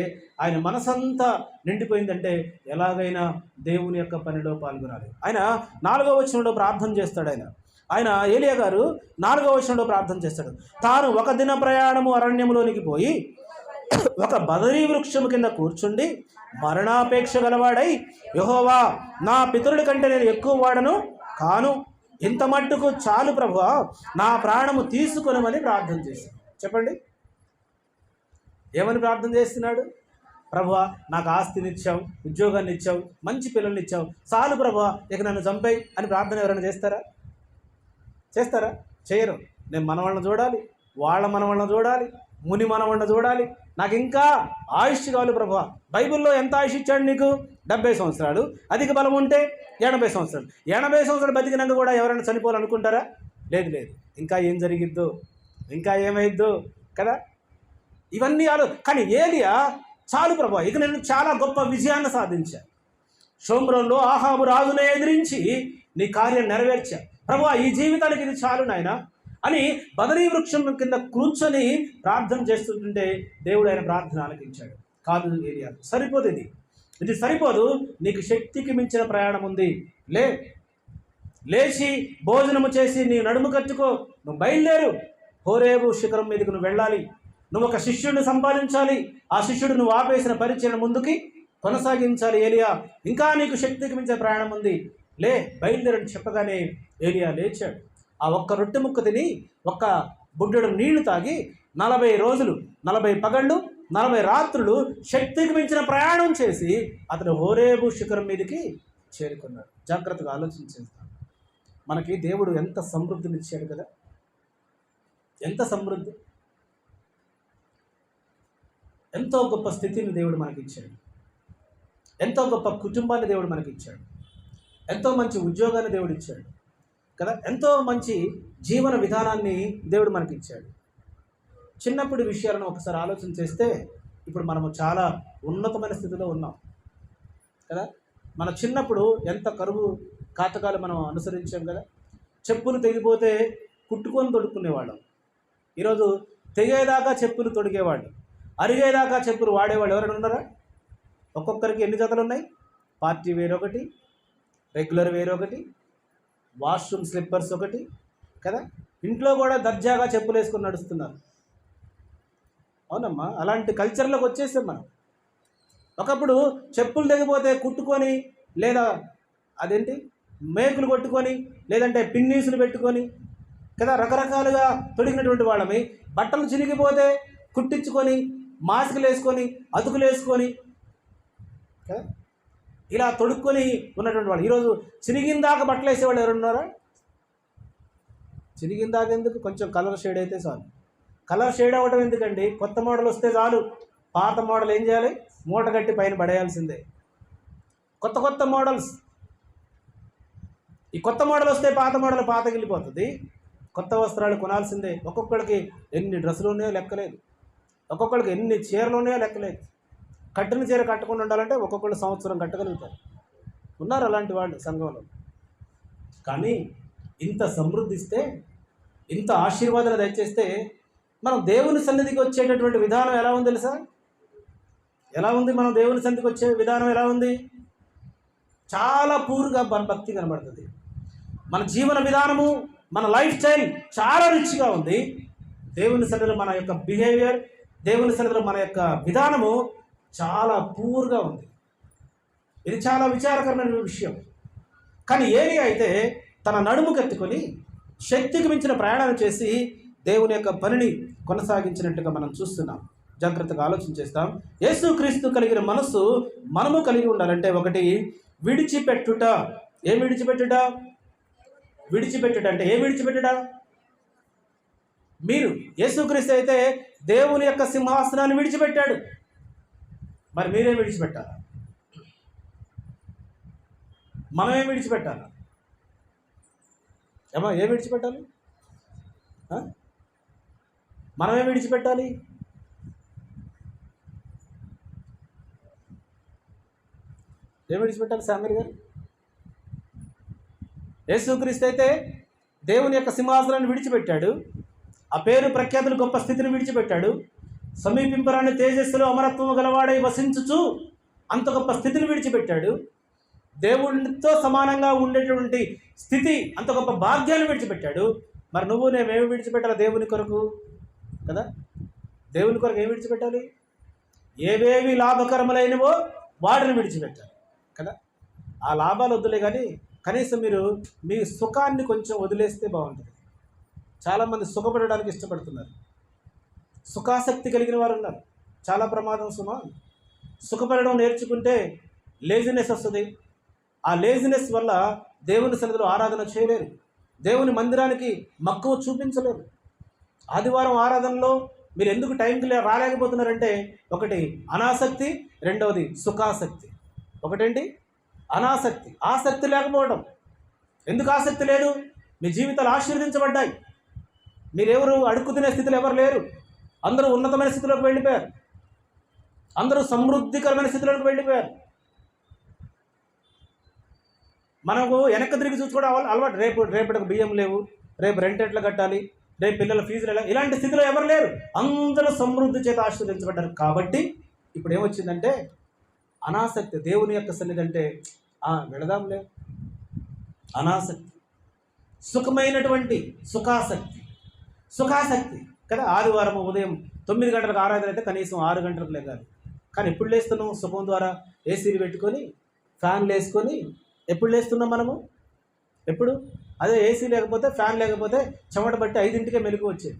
ఆయన మనసంతా నిండిపోయిందంటే ఎలాగైనా దేవుని యొక్క పనిలో పాల్గొనాలి. ఆయన 4వ వచనంలో ప్రార్థన చేస్తాడు. ఆయన ఏలియా గారు 4వ వచనంలో ప్రార్థన చేస్తాడు. తాను ఒక దిన ప్రయాణము అరణ్యములోనికి పోయి ఒక బదరీ వృక్షము కింద కూర్చుండి మరణాపేక్ష గలవాడై, యెహోవా, నా పితరుడి కంటే నేను ఎక్కువ వాడను కాను, ఇంత మట్టుకు చాలు ప్రభువా, నా ప్రాణము తీసుకొనమని ప్రార్థన చేశాను. చెప్పండి, ఏమని ప్రార్థన చేస్తున్నాడు? ప్రభువా, నాకు ఆస్తినిచ్చావు, ఉద్యోగాన్ని ఇచ్చావు, మంచి పిల్లల్ని ఇచ్చావు, చాలు ప్రభువా, ఇక నన్ను చంపేయి అని ప్రార్థన ఎవరైనా చేస్తారా? చేయరు. నేను మనవాళ్ళని చూడాలి, వాళ్ళ మనవాళ్ళని చూడాలి, ముని మనవాళ్ళని చూడాలి, నాకు ఇంకా ఆయుష్ కావాలి ప్రభువా. బైబిల్లో ఎంత ఆయుష్ ఇచ్చాడు నీకు? 70 సంవత్సరాలు, అధిక బలం ఉంటే 80 సంవత్సరాలు. 80 సంవత్సరాలు బతికినాక కూడా ఎవరైనా చనిపోవాలనుకుంటారా? లేదు. ఇంకా ఏం జరిగిద్దో, ఇంకా ఏమైద్దో కదా, ఇవన్నీ కానీ ఏలియా, చాలు ప్రభువా, ఇక నేను చాలా గొప్ప విజయాన్ని సాధించాను, షోమ్రోన్లో ఆహాబు రాజునే ఎదిరించి నీ కార్యం నెరవేర్చా ప్రభువా, ఈ జీవితానికి ఇది చాలు నాయనా అని బదరీ వృక్షం కింద కూర్చొని ప్రార్థన చేస్తుంటే దేవుడు ఆయన ప్రార్థన ఆలకించాడు. కాదు ఏలియా, సరిపోదు, ఇది సరిపోదు, నీకు శక్తికి మించిన ప్రయాణం ఉంది, లేచి భోజనము చేసి నీ నడుము కట్టుకో, నువ్వు బయలుదేరు, హోరేబు శిఖరం మీదకి నువ్వు వెళ్ళాలి, నువ్వు ఒక శిష్యుడిని సంపాదించాలి, ఆ శిష్యుడు నువ్వు ఆపేసిన పరిచయం ముందుకి కొనసాగించాలి. ఏలియా, ఇంకా నీకు శక్తికి మించిన ప్రయాణం ఉంది, బయలుదేరని చెప్పగానే ఏలియా లేచాడు. ఆ ఒక్క రొట్టె ముక్క తిని ఒక్క బుడ్డెడు నీళ్లు తాగి 40 రోజులు 40 పగళ్ళు 40 రాత్రులు శక్తికి మించిన ప్రయాణం చేసి అతను హోరేబు శిఖరం మీదకి చేరుకున్నాడు. జాగ్రత్తగా ఆలోచించేస్తాం. మనకి దేవుడు ఎంత సమృద్ధిని ఇచ్చాడు కదా, ఎంత సమృద్ధి, ఎంతో గొప్ప స్థితిని దేవుడు మనకిచ్చాడు, ఎంతో గొప్ప కుటుంబాన్ని దేవుడు మనకిచ్చాడు, ఎంతో మంచి ఉద్యోగాన్ని దేవుడు ఇచ్చాడు కదా, ఎంతో మంచి జీవన విధానాన్ని దేవుడు మనకి ఇచ్చాడు. చిన్నప్పుడు విషయాలను ఒకసారి ఆలోచన చేస్తే ఇప్పుడు మనము చాలా ఉన్నతమైన స్థితిలో ఉన్నాం కదా. మన చిన్నప్పుడు ఎంత కరువు కాటకాలు మనం అనుసరించాం కదా. చెప్పులు తెగిపోతే కుట్టుకొని తొడుక్కునేవాళ్ళం. ఈరోజు తెగేదాకా చెప్పులు తొడిగేవాళ్ళు, అరిగేదాకా చెప్పులు వాడేవాళ్ళు ఎవరైనా ఉన్నారా? ఒక్కొక్కరికి ఎన్ని జతలు ఉన్నాయి? పార్టీ వేర్ ఒకటి, రెగ్యులర్ వేర్ ఒకటి, వాష్రూమ్ స్లిప్పర్స్ ఒకటి కదా. ఇంట్లో కూడా దర్జాగా చెప్పులు వేసుకొని నడుస్తున్నారు. అవునమ్మా, అలాంటి కల్చర్లోకి వచ్చేసాం మనం. ఒకప్పుడు చెప్పులు తెగిపోతే కుట్టుకొని, లేదా అదేంటి మేకులు కొట్టుకొని, లేదంటే పిన్నీసులు పెట్టుకొని కదా రకరకాలుగా తొడిగినటువంటి వాళ్ళమి. బట్టలు చిరిగిపోతే కుట్టించుకొని, మాస్కులు వేసుకొని, అతుకులు వేసుకొని కదా ఇలా తొడుక్కొని ఉన్నటువంటి వాళ్ళు. ఈరోజు చిరిగిందాక బట్టలు వేసేవాళ్ళు ఎవరున్నారా? చిరిగిందాక ఎందుకు, కొంచెం కలర్ షేడ్ అయితే చాలు. కలర్ షేడ్ అవ్వడం ఎందుకండి? కొత్త మోడల్ వస్తే చాలు. పాత మోడల్ ఏం చేయాలి? మూట కట్టి పైన పడేయాల్సిందే. కొత్త మోడల్స్, ఈ కొత్త మోడల్ వస్తే పాత మోడల్ పాతగిలిపోతుంది. కొత్త వస్త్రాలు కొనాల్సిందే. ఒక్కొక్కడికి ఎన్ని డ్రెస్సులు ఉన్నాయో లెక్కలేదు, ఒక్కొక్కడికి ఎన్ని చీరలు ఉన్నాయో లెక్కలేదు. కట్టిన చీర కట్టకుండా ఉండాలంటే ఒక్కొక్కళ్ళు సంవత్సరం కట్టగలుగుతారు. ఉన్నారు అలాంటి వాళ్ళు సంఘంలో. కానీ ఇంత సమృద్ధిస్తే, ఇంత ఆశీర్వాదాలు దయచేస్తే మనం దేవుని సన్నిధికి వచ్చేటటువంటి విధానం ఎలా ఉంది తెలుసా? ఎలా ఉంది? మనం దేవుని సన్నిధికి వచ్చే విధానం ఎలా ఉంది? చాలా పూర్గా భక్తి కనబడుతుంది. మన జీవన విధానము, మన లైఫ్ స్టైల్ చాలా రిచ్గా ఉంది. దేవుని సన్నిధిలో మన యొక్క బిహేవియర్, దేవుని సన్నిధిలో మన యొక్క విధానము చాలా పూర్గా ఉంది. ఇది చాలా విచారకరమైన విషయం. కానీ ఏలియా అయితే తన నడుము కట్టుకొని శక్తికి మించిన ప్రయాణాలు చేసి దేవుని యొక్క పనిని కొనసాగించినట్టుగా మనం చూస్తున్నాం. జాగ్రత్తగా ఆలోచన చేస్తాం. యేసుక్రీస్తు కలిగిన మనస్సు మనము కలిగి ఉండాలంటే ఒకటి విడిచిపెట్టుట. ఏం విడిచిపెట్టుట? విడిచిపెట్టుట అంటే ఏం విడిచిపెట్టుట? మీరు యేసుక్రీస్తు అయితే దేవుని యొక్క సింహాసనాన్ని విడిచిపెట్టాడు. మరి మీరేం విడిచిపెట్టాలి? మనమేం విడిచిపెట్టాలి? ఏం విడిచిపెట్టాలి? మనమేం విడిచిపెట్టాలి? ఏం విడిచిపెట్టాలి సామీర్ గారు? యేసుక్రీస్తు అయితే దేవుని యొక్క సింహాసనాన్ని విడిచిపెట్టాడు. ఆ పేరు ప్రఖ్యాతులు గొప్ప స్థితిని విడిచిపెట్టాడు. సమీపింపరాని తేజస్సులో అమరత్వము గలవాడై వసించుచు అంత గొప్ప స్థితిని విడిచిపెట్టాడు. దేవునితో సమానంగా ఉండేటువంటి స్థితి, అంత గొప్ప భాగ్యాన్ని విడిచిపెట్టాడు. మరి నువ్వు నేమేమి విడిచిపెట్టాలి దేవుని కొరకు కదా? దేవుని కొరకు ఏమి విడిచిపెట్టాలి? ఏవేవి లాభకరములైనవో వాటిని విడిచిపెట్టాలి కదా. ఆ లాభాలు వద్దులే, కానీ కనీసం మీరు మీ సుఖాన్ని కొంచెం వదిలేస్తే బాగుంటుంది. చాలామంది సుఖపడడానికి ఇష్టపడుతున్నారు. సుఖాసక్తి కలిగిన వారు ఉన్నారు. చాలా ప్రమాదం సుమా. సుఖపడడం నేర్చుకుంటే లేజినెస్ వస్తుంది. ఆ లేజినెస్ వల్ల దేవుని సన్నిధిలో ఆరాధన చేయలేరు. దేవుని మందిరానికి మక్కువ చూపించలేరు. ఆదివారం ఆరాధనలో మీరు ఎందుకు టైంకి రాలేకపోతున్నారంటే, ఒకటి అనాసక్తి, రెండవది సుఖాసక్తి. ఒకటేంటి? అనాసక్తి, ఆసక్తి లేకపోవడం. ఎందుకు ఆసక్తి లేదు? మీ జీవితాలు ఆశీర్వదించబడ్డాయి. మీరెవరు అడుక్కు తినే స్థితిలో ఎవరు లేరు. అందరూ ఉన్నతమైన స్థితిలోకి వెళ్ళిపోయారు. అందరూ సమృద్ధికరమైన స్థితిలోకి వెళ్ళిపోయారు. మనకు వెనక్కి తిరిగి చూసుకోవడం అలవాటు. రేపటికి బియ్యం లేవు, రేపు రెంట్ ఎట్లా కట్టాలి, రేపు పిల్లల ఫీజులు ఎలా, ఇలాంటి స్థితిలో ఎవరు లేరు. అందరూ సమృద్ధి చేత ఆశీర్వదించబడ్డారు. కాబట్టి ఇప్పుడు ఏమొచ్చిందంటే అనాసక్తి. దేవుని యొక్క సన్నిధి అంటే వెళదాంలే, అనాసక్తి. సుఖమైనటువంటి సుఖాసక్తి కదా. ఆదివారం ఉదయం 9 గంటలకు ఆరాధన అయితే కనీసం 6 గంటలకు లేగాలి. కానీ ఎప్పుడు లేస్తున్నాం? సుఖం ద్వారా ఏసీలు పెట్టుకొని, ఫ్యాన్లు వేసుకొని ఎప్పుడు లేస్తున్నాం మనము? ఎప్పుడు? అదే ఏసీ లేకపోతే, ఫ్యాన్ లేకపోతే చెమట బట్టి 5ంటికే మెలకు వచ్చేది.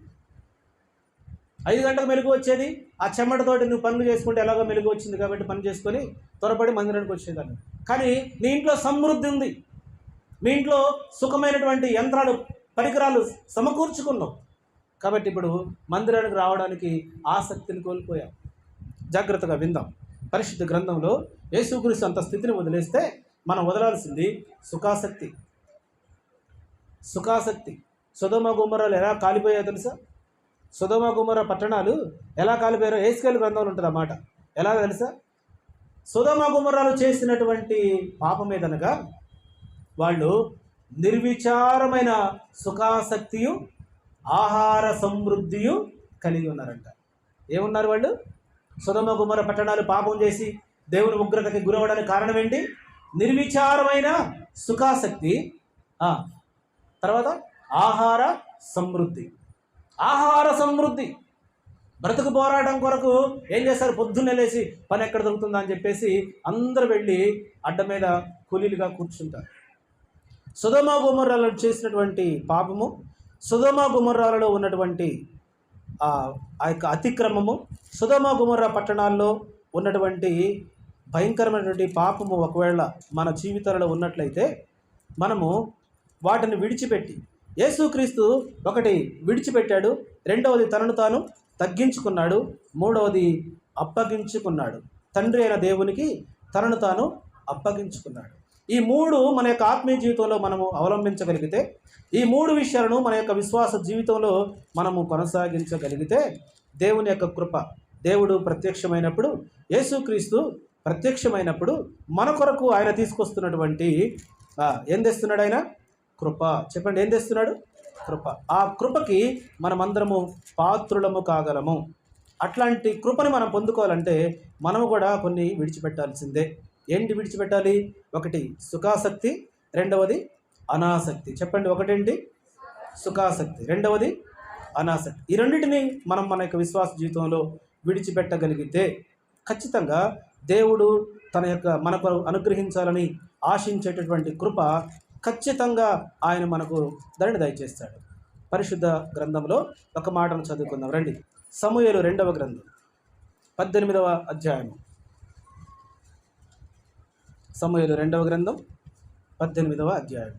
5 గంటలకు మెలకు వచ్చేది. ఆ చెమటతోటి నువ్వు పనులు చేసుకుంటే ఎలాగో మెలకు వచ్చింది కాబట్టి పని చేసుకొని త్వరపడి మందిరానికి వచ్చేదాన్ని. కానీ నీ ఇంట్లో సమృద్ధి ఉంది. మీ ఇంట్లో సుఖమైనటువంటి యంత్రాలు, పరికరాలు సమకూర్చుకున్నావు కాబట్టి ఇప్పుడు మందిరానికి రావడానికి ఆసక్తిని కోల్పోయాం. జాగ్రత్తగా విందాం. పరిశుద్ధ గ్రంథంలో యేసుక్రీస్తు అంత స్థితిని వదిలేస్తే మనం వదలాల్సింది సుఖాసక్తి. సొదొమ గొమొర్రాలు ఎలా కాలిపోయాయో తెలుసా? సొదొమ గొమొర్రా పట్టణాలు ఎలా కాలిపోయారో హెస్కేలు గ్రంథంలో ఉంటుంది ఆ మాట. ఎలా తెలుసా? సొదొమ గొమొర్రాలు చేసినటువంటి పాపమేదనగా వాళ్ళు నిర్విచారమైన సుఖాసక్తియు ఆహార సమృద్ధియు కలిగి ఉన్నారంట. ఏమున్నారు వాళ్ళు? సొదొమ గొమొర్రా పట్టణాలు పాపం చేసి దేవుని ఉగ్రతకి గురవడానికి కారణం ఏంటి? నిర్విచారమైన సుఖాసక్తి, తర్వాత ఆహార సమృద్ధి. బ్రతుకు పోరాటం కొరకు ఏం చేస్తారు? పొద్దున్నే లేచి పని ఎక్కడ దొరుకుతుందా అని చెప్పేసి అందరూ వెళ్ళి అడ్డ మీద కూలీలుగా కూర్చుంటారు. సొదొమ గొమొర్రాలో చేసినటువంటి పాపము, సొదొమ గొమొర్రాలలో ఉన్నటువంటి ఆ యొక్క అతిక్రమము, సొదొమ గొమొర్రా పట్టణాల్లో ఉన్నటువంటి భయంకరమైనటువంటి పాపము ఒకవేళ మన జీవితాలలో ఉన్నట్లయితే మనము వాటిని విడిచిపెట్టి, యేసుక్రీస్తు ఒకటి విడిచిపెట్టాడు, రెండవది తనను తాను తగ్గించుకున్నాడు, మూడవది అప్పగించుకున్నాడు. తండ్రి అయిన దేవునికి తనను తాను అప్పగించుకున్నాడు. ఈ 3 మన యొక్క ఆత్మీయ జీవితంలో మనము అవలంబించగలిగితే, ఈ 3 విషయాలను మన యొక్క విశ్వాస జీవితంలో మనము కొనసాగించగలిగితే, దేవుని యొక్క కృప, దేవుడు ప్రత్యక్షమైనప్పుడు, యేసుక్రీస్తు ప్రత్యక్షమైనప్పుడు మన కొరకు ఆయన తీసుకొస్తున్నటువంటి ఏం తెస్తున్నాడు? ఆయన కృప. చెప్పండి, ఏం తెస్తున్నాడు? కృప. ఆ కృపకి మనమందరము పాత్రులము కాగలము. అట్లాంటి కృపని మనం పొందుకోవాలంటే మనము కూడా కొన్ని విడిచిపెట్టాల్సిందే. ఏంటి విడిచిపెట్టాలి? ఒకటి సుఖాసక్తి, రెండవది అనాసక్తి. చెప్పండి, ఒకటేంటి? సుఖాసక్తి, రెండవది అనాసక్తి. ఈ రెండింటిని మనం మన యొక్క విశ్వాస జీవితంలో విడిచిపెట్టగలిగితే ఖచ్చితంగా దేవుడు తన యొక్క మనకు అనుగ్రహించాలని ఆశించేటటువంటి కృప ఖచ్చితంగా ఆయన మనకు దానిని దయచేస్తాడు. పరిశుద్ధ గ్రంథంలో ఒక మాటను చదువుకుందాం రండి. సమూయేలు 2వ గ్రంథం 18వ అధ్యాయము. సమూయేలు 2వ గ్రంథం 18వ అధ్యాయం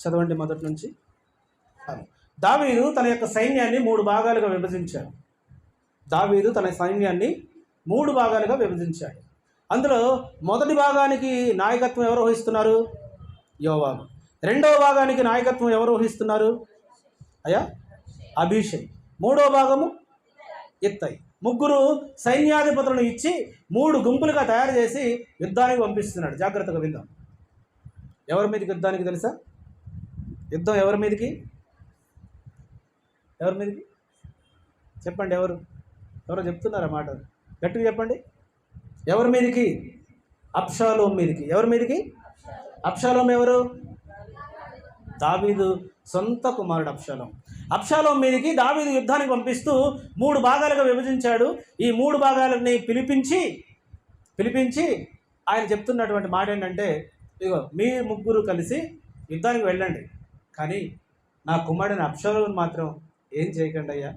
చదవండి మొదటి నుంచి. దావీదు తన యొక్క సైన్యాన్ని 3 భాగాలుగా విభజించాడు. అందులో మొదటి భాగానికి నాయకత్వం ఎవరు వహిస్తున్నారు? యోవాబు. రెండవ భాగానికి నాయకత్వం ఎవరు వహిస్తున్నారు? అభిషేక్. మూడవ భాగము ఇత్తయి. 3 సైన్యాధిపతులను ఇచ్చి 3 గుంపులుగా తయారు చేసి యుద్ధానికి పంపిస్తున్నాడు. జాగ్రత్తగా విందాం. ఎవరి మీదకి యుద్ధానికి తెలుసా? యుద్ధం ఎవరి మీదకి? ఎవరి మీదకి చెప్పండి. ఎవరో చెప్తున్నారా మాట? గట్టిగా చెప్పండి. ఎవరి మీదకి? అబ్షాలోం మీదకి. ఎవరి మీదకి? అబ్షాలోం ఎవరు? దావీదు సొంత కుమారుడు అబ్షాలోం మీదకి దావీదు యుద్ధానికి పంపిస్తూ 3 భాగాలుగా విభజించాడు. ఈ 3 భాగాలని పిలిపించి ఆయన చెప్తున్నటువంటి మాట ఏంటంటే, ఇదిగో మీ ముగ్గురు కలిసి యుద్ధానికి వెళ్ళండి, కానీ నా కుమారుడిని అబ్షాలోం మాత్రం ఏం చేయకండి అయ్యా.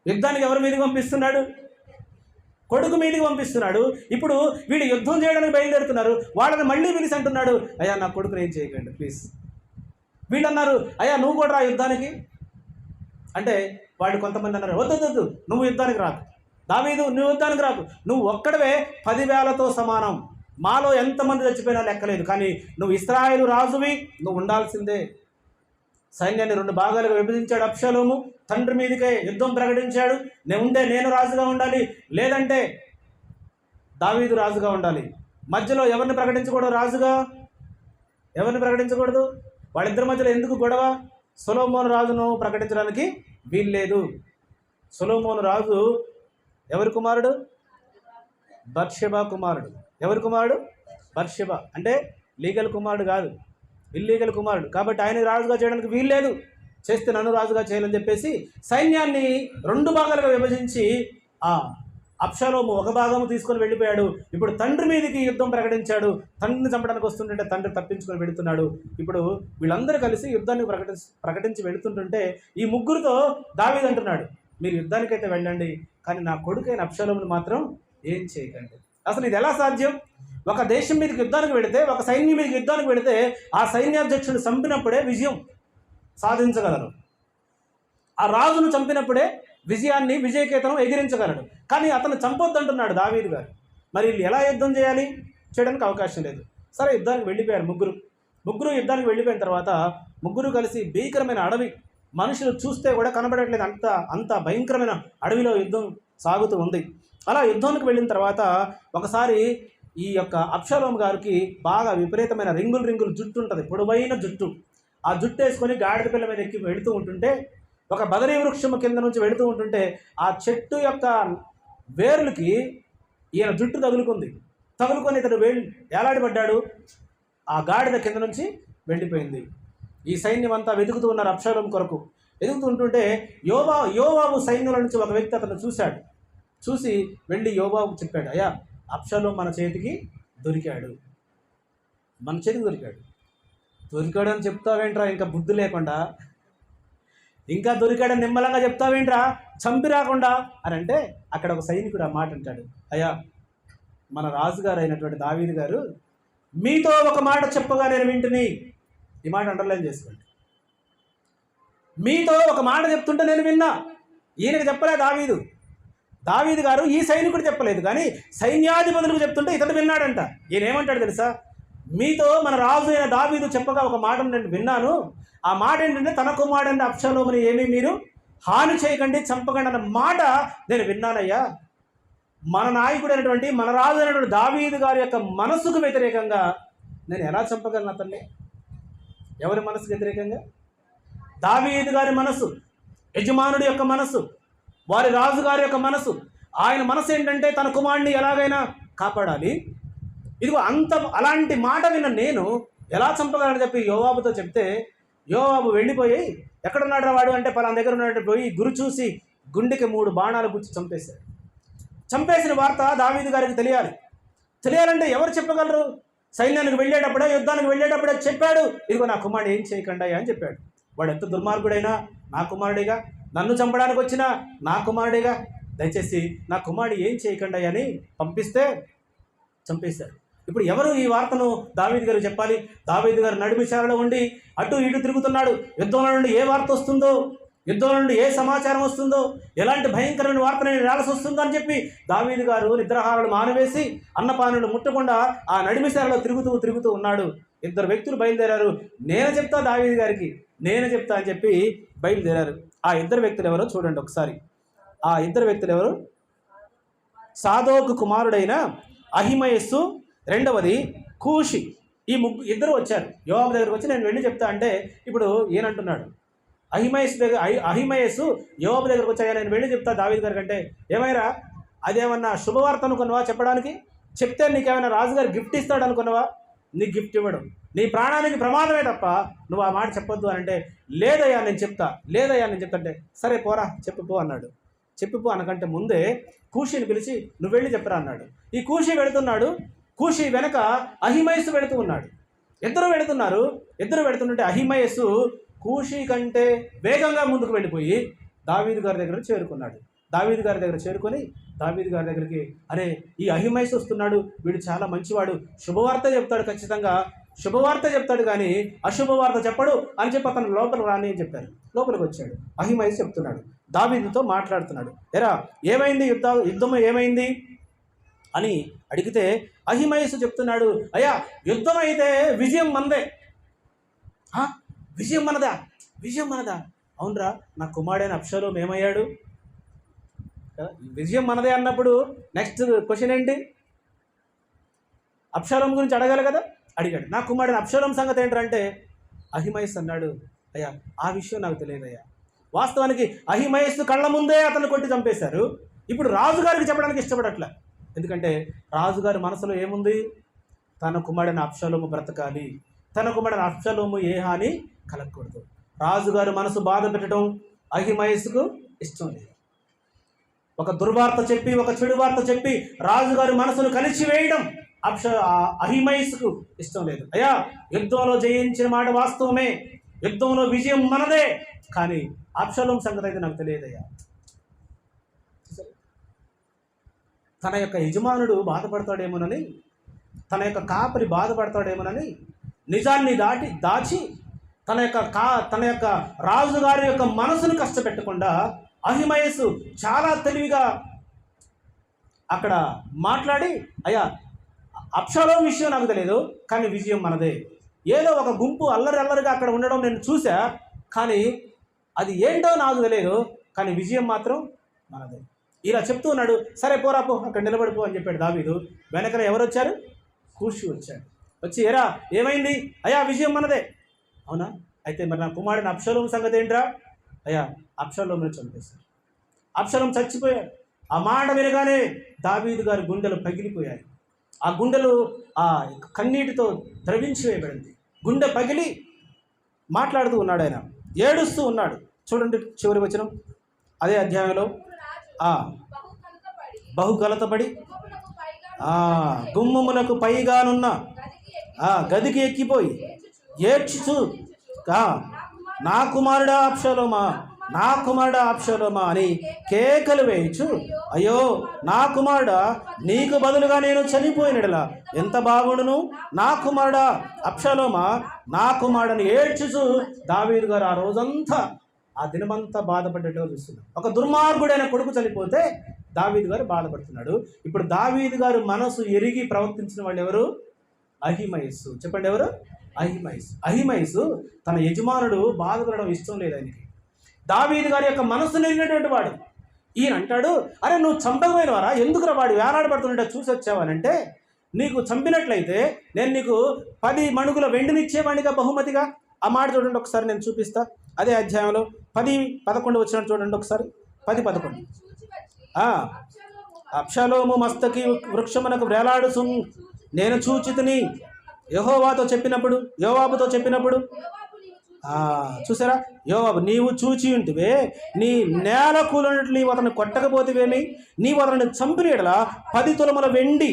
యుద్ధానికి ఎవరి మీదకి పంపిస్తున్నాడు? కొడుకు మీదకి పంపిస్తున్నాడు. ఇప్పుడు వీళ్ళు యుద్ధం చేయడానికి బయలుదేరుతున్నారు. వాళ్ళని మళ్ళీ పిలిచి అంటున్నాడు, అయ్యా నా కొడుకుని ఏం చేయకండి ప్లీజ్. వీళ్ళు అన్నారు, అయ్యా నువ్వు కూడా రా యుద్ధానికి అంటే, వాళ్ళు కొంతమంది అన్నారు, వద్దు నువ్వు యుద్ధానికి రాకు, దావీదు నువ్వు యుద్ధానికి రాకు, నువ్వు ఒక్కడవే 10,000తో సమానం, మాలో ఎంతమంది చచ్చిపోయినా లెక్కలేదు, కానీ నువ్వు ఇశ్రాయేలు రాజువి, నువ్వు ఉండాల్సిందే. సైన్యాన్ని 2 భాగాలుగా విభజించాడు అబ్షాలోము. తండ్రి మీదకే యుద్ధం ప్రకటించాడు. నేను రాజుగా ఉండాలి, లేదంటే దావీదు రాజుగా ఉండాలి. మధ్యలో ఎవరిని ప్రకటించకూడదు రాజుగా? ఎవరిని ప్రకటించకూడదు? వాళ్ళిద్దరి మధ్యలో ఎందుకు గొడవ? సొలొమోను రాజును ప్రకటించడానికి వీల్లేదు. సొలొమోను రాజు ఎవరి కుమారుడు? బత్షెబా కుమారుడు. ఎవరి కుమారుడు? బత్షెబా. అంటే లీగల్ కుమారుడు కాదు, ఇల్లీగల్ కుమారుడు. కాబట్టి ఆయన రాజుగా చేయడానికి వీల్లేదు, చేస్తే నన్ను రాజుగా చేయాలని చెప్పేసి సైన్యాన్ని 2 భాగాలుగా విభజించి ఆ అబ్షాలోము ఒక భాగము తీసుకొని వెళ్ళిపోయాడు. ఇప్పుడు తండ్రి మీదకి యుద్ధం ప్రకటించాడు. తండ్రిని చంపడానికి వస్తుంటే తండ్రి తప్పించుకొని వెళుతున్నాడు. ఇప్పుడు వీళ్ళందరూ కలిసి యుద్ధాన్ని ప్రకటించి వెళుతుంటుంటే ఈ ముగ్గురితో దావీదు అంటున్నాడు, మీరు యుద్ధానికైతే వెళ్ళండి, కానీ నా కొడుకైన అబ్షాలోమును మాత్రం ఏం చేయకండి. అసలు ఇది ఎలా సాధ్యం? ఒక దేశం మీదకి యుద్ధానికి వెళితే, ఒక సైన్యం మీదకి యుద్ధానికి వెళితే ఆ సైన్యాధ్యక్షుడు చంపినప్పుడే విజయం సాధించగలరు. ఆ రాజును చంపినప్పుడే విజయాన్ని, విజయకేతనం ఎగిరించగలడు. కానీ అతను చంపొద్దంటున్నాడు దావీదు గారు. మరి వీళ్ళు ఎలా యుద్ధం చేయడానికి అవకాశం లేదు. సరే యుద్ధానికి వెళ్ళిపోయారు ముగ్గురు యుద్ధానికి వెళ్ళిపోయిన తర్వాత ముగ్గురు కలిసి భీకరమైన అడవి, మనుషులు చూస్తే కూడా కనబడట్లేదు, అంత భయంకరమైన అడవిలో యుద్ధం సాగుతూ ఉంది. అలా యుద్ధానికి వెళ్ళిన తర్వాత ఒకసారి ఈ యొక్క అబ్షాలోము గారికి బాగా విపరీతమైన రింగులు జుట్టు ఉంటుంది, పొడవైన జుట్టు. ఆ జుట్టు వేసుకొని గాడిద పిల్ల మీద ఎక్కి వెళుతూ ఉంటుంటే, ఒక బదరీ వృక్షము కింద నుంచి వెళుతూ ఉంటుంటే ఆ చెట్టు యొక్క వేర్లకి ఈయన జుట్టు తగులుకొని ఇతడు ఏలాడిపడ్డాడు. ఆ గాడిద కింద నుంచి వెళ్ళిపోయింది. ఈ సైన్యం అంతా వెతుకుతూ ఉన్నారు అబ్షాలోము కొరకు. వెతుకుతూ ఉంటుంటే యోవాబు సైన్యంలో నుంచి ఒక వ్యక్తి అతను చూసి వెళ్ళి యోవాబు చెప్పాడు, అయ్యా అబ్షాలోము మన చేతికి దొరికాడు అని చెప్తావేంట్రా, ఇంకా బుద్ధి లేకుండా, ఇంకా దొరికాడని నిమ్మలంగా చెప్తావేంట్రా, చంపి రాకుండా అని అంటే, అక్కడ ఒక సైనికుడు ఆ మాట అంటాడు, అయ్యా మన రాజుగారు అయినటువంటి దావీదు గారు మీతో ఒక మాట చెప్పగా నేను వింటుని. ఈ మాట అండర్లైన్ చేసుకోండి. మీతో ఒక మాట చెప్తుంటే నేను విన్నా. ఈయనకు చెప్పలే దావీదు గారు, ఈ సైనికుడు చెప్పలేదు, కానీ సైన్యాధిపతులకు చెప్తుంటే ఇతడు విన్నాడంట. ఈయన ఏమంటాడు తెలుసా, మీతో మన రాజు అయిన దావీదు చెప్పగా ఒక మాట నేను విన్నాను. ఆ మాట ఏంటంటే, తన కుమారుడైన అబ్షాలోముని ఏమీ మీరు హాని చేయకండి, చంపకండి అన్న మాట నేను విన్నానయ్యా. మన నాయకుడైనటువంటి, మన రాజు అయినటువంటి దావీదు గారి యొక్క మనసుకు వ్యతిరేకంగా నేను ఎలా చంపగలను అతన్ని? ఎవరి మనసుకు వ్యతిరేకంగా? దావీదు గారి మనసు, యజమానుడి యొక్క మనసు, వారి రాజుగారి యొక్క మనసు. ఆయన మనసు ఏంటంటే తన కుమారుడిని ఎలాగైనా కాపాడాలి. ఇదిగో అలాంటి మాట విన్న నేను ఎలా చంపగలని చెప్పి యోవాబుతో చెప్తే, యోవాబు వెళ్ళిపోయి ఎక్కడున్నాడు వాడు అంటే పలానా దగ్గర ఉన్నాడు పోయి గురి చూసి గుండెకి 3 బాణాలు గుచ్చి చంపేశాడు. చంపేసిన వార్త దావీదు గారికి తెలియాలంటే ఎవరు చెప్పగలరు? సైన్యానికి వెళ్ళేటప్పుడే, యుద్ధానికి వెళ్ళేటప్పుడే చెప్పాడు, ఇదిగో నా కుమారుడు ఏం చేయకండి అని చెప్పాడు. వాడు ఎంత దుర్మార్గుడైనా నా కుమారుడిగా, నన్ను చంపడానికి వచ్చినా నా కుమారుడిగా, దయచేసి నా కుమారుడు ఏం చేయకండి అని పంపిస్తే చంపేశారు. ఇప్పుడు ఎవరు ఈ వార్తను దావీదు గారు చెప్పాలి? దావీదు గారు నడిమిశాలలో ఉండి అటు ఇటు తిరుగుతున్నాడు. యుద్ధంలో నుండి ఏ వార్త వస్తుందో, యుద్ధంలో నుండి ఏ సమాచారం వస్తుందో, ఎలాంటి భయంకరమైన వార్త నేను రాల్సి వస్తుందో అని చెప్పి దావీదు గారు నిద్రాహారాలు మానివేసి అన్నపానులు ముట్టకుండా ఆ నడిమిశాలలో తిరుగుతూ ఉన్నాడు. 2 వ్యక్తులు బయలుదేరారు. నేను చెప్తా దావీదు గారికి, నేను చెప్తా అని చెప్పి బయలుదేరారు. ఆ 2 వ్యక్తులు ఎవరో చూడండి ఒకసారి. ఆ 2 వ్యక్తులు ఎవరు? సాదోకు కుమారుడైన అహిమయస్సు, రెండవది కూషి. ఇద్దరు వచ్చారు యోవాబు దగ్గరకు వచ్చి, నేను వెళ్ళి చెప్తా అంటే ఇప్పుడు ఏనంటున్నాడు, అహిమయస్సు యోవాబు దగ్గరకు వచ్చాయా, నేను వెళ్ళి చెప్తా దావీదు గారికి అంటే, ఏమైనా అదేమన్నా శుభవార్త అనుకున్నావా చెప్పడానికి? చెప్తే నీకేమైనా రాజుగారు గిఫ్ట్ ఇస్తాడు అనుకున్నావా? నీకు గిఫ్ట్ ఇవ్వడం నీ ప్రాణానికి ప్రమాదమే తప్ప నువ్వు ఆ మాట చెప్పొద్దు అంటే, లేదయ్యా నేను చెప్తా అంటే, సరే పోరా చెప్పిపో అన్నాడు. చెప్పిపో అనకంటే ముందే కూషిని పిలిచి నువ్వు వెళ్ళి చెప్పరా అన్నాడు. ఈ కూషి వెళుతున్నాడు, కూషి వెనక అహిమయస్సు వెళుతూ ఉన్నాడు. ఇద్దరు వెళుతుంటే అహిమయస్సు కూషి కంటే వేగంగా ముందుకు వెళ్ళిపోయి దావీదు గారి దగ్గర చేరుకున్నాడు. దావీదు గారి దగ్గర చేరుకొని దావీదు గారి దగ్గరికి, అరే ఈ అహిమయస్సు వస్తున్నాడు, వీడు చాలా మంచివాడు, శుభవార్త చెప్తాడు, ఖచ్చితంగా శుభవార్త చెప్తాడు కానీ అశుభవార్త చెప్పడు అని చెప్పి అతను లోపల రాని అని చెప్పారు. లోపలికి వచ్చాడు. అహిమయస్సు చెప్తున్నాడు, దావీదుతో మాట్లాడుతున్నాడు. ఎరా ఏమైంది, యుద్ధం ఏమైంది అని అడిగితే అహిమయస్సు చెప్తున్నాడు, అయ్యా యుద్ధం అయితే విజయం మనదే. విజయం మనదా? అవునరా, నా కుమారుడైన అబ్షాలోము ఏమయ్యాడు? విజయం మనదే అన్నప్పుడు నెక్స్ట్ క్వశ్చన్ ఏంటి? అబ్షాలోము గురించి అడగాలి కదా. అడిగాడు, నా కుమారుడైన అబ్షాలోము సంగతి ఏంటంటే అహిమయస్సు అన్నాడు, అయ్యా ఆ విషయం నాకు తెలియదయ్యా. వాస్తవానికి అహిమయస్సు కళ్ళ ముందే అతను కొట్టి చంపేశారు. ఇప్పుడు రాజుగారికి చెప్పడానికి ఇష్టపడట్లే. ఎందుకంటే రాజుగారి మనసులో ఏముంది? తన కుమారుడైన అబ్షాలోము బ్రతకాలి, తన కుమారుడైన అబ్షాలోము ఏ హాని కలగకూడదు. రాజుగారి మనసు బాధ పెట్టడం అహిమయస్సుకు ఇష్టం లేదు. ఒక దుర్వార్త చెప్పి, ఒక చెడు వార్త చెప్పి రాజుగారి మనసును కలిసివేయడం అహిమయస్సుకు ఇష్టం లేదు. అయ్యా యుద్ధంలో జయించిన మాట వాస్తవమే, యుద్ధంలో విజయం మనదే, కానీ అబ్షాలోము సంగతి అయితే నాకు తెలియదయ్యా. తన యొక్క యజమానుడు బాధపడతాడేమోనని, తన యొక్క కాపరి బాధపడతాడేమోనని నిజాన్ని దాచి తన యొక్క రాజుగారి యొక్క మనసును కష్టపెట్టకుండా అహిమయస్సు చాలా తెలివిగా అక్కడ మాట్లాడి, అయ్యా అబ్షాలోము విషయం నాకు తెలియదు కానీ విజయం మనదే. ఏదో ఒక గుంపు అల్లరిగా అక్కడ ఉండడం నేను చూసా, కానీ అది ఏంటో నాకు తెలియదు, కానీ విజయం మాత్రం మనదే. ఇలా చెప్తూ ఉన్నాడు. సరే పోరాపో, అక్కడ నిలబడిపో అని చెప్పాడు దావీదు. వెనకన ఎవరు వచ్చారు? కూషి వచ్చాడు. వచ్చి, ఎరా ఏమైంది? అయ్యా విజయం మనదే. అవునా, అయితే మరి నా కుమారుడిని అబ్షాలోము సంగతి ఏంట్రా? అయ్యా అబ్షాలోముని చంపేశారు, అబ్షాలోము చచ్చిపోయాడు. ఆ మాట వినగానే దావీదు గారి గుండెలు పగిలిపోయాయి. ఆ గుండెలు ఆ కన్నీటితో ద్రవించి వేయబడింది. గుండె పగిలి మాట్లాడుతూ ఉన్నాడు, ఆయన ఏడుస్తూ ఉన్నాడు. చూడండి చివరి వచనం అదే అధ్యాయంలో, బహు కలతపడి గుమ్మములకు పైగానున్న గదికి ఎక్కిపోయి ఏడ్చుచు, నా కుమారుడా అబ్షాలోమా అని కేకలు వేయచ్చు, అయ్యో నా కుమారుడా, నీకు బదులుగా నేను చనిపోయినడలా ఎంత బాగుండును, నా కుమారుడా అబ్షాలోమా, నా కుమారుడని ఏడ్చుచు దావీదు గారు ఆ రోజంతా ఆ దినమంతా బాధపడ్డట్టుగా చూస్తున్నాడు. ఒక దుర్మార్గుడైన కొడుకు చనిపోతే దావీదు గారు బాధపడుతున్నాడు. ఇప్పుడు దావీదు గారు మనసు ఎరిగి ప్రవర్తించిన వాళ్ళు ఎవరు? అహిమయస్సు. చెప్పండి ఎవరు? అహిమయస్సు తన యజమానుడు బాధపడడం ఇష్టం లేదు ఆయనకి. దావీదు గారి యొక్క మనసు నిలిగినటువంటి వాడు. ఈయన అంటాడు, అరే నువ్వు చంపకపోయినవారా, ఎందుకురా వాడు వేలాడబడుతుంటే చూసి వచ్చావనంటే, నీకు చంపినట్లయితే నేను నీకు 10 మణుగుల వెండినిచ్చేవాడిగా బహుమతిగా. ఆ మాట చూడండి ఒకసారి, నేను చూపిస్తా. అదే అధ్యాయంలో 10-11 వచ్చినట్టు చూడండి ఒకసారి. 10-11 అబ్షాలోము మస్తకి వృక్షమునకు వేలాడు నేను చూచితిని యెహోవాతో చెప్పినప్పుడు, యోవాబుతో చెప్పినప్పుడు. చూసారా, యోవాబు నీవు చూచి ఉంటివే, నీ నేల కూలనట్లు నీవు అతను కొట్టకపోతేవేమి, నీవు అతను చంపినలా 10 తులముల వెండి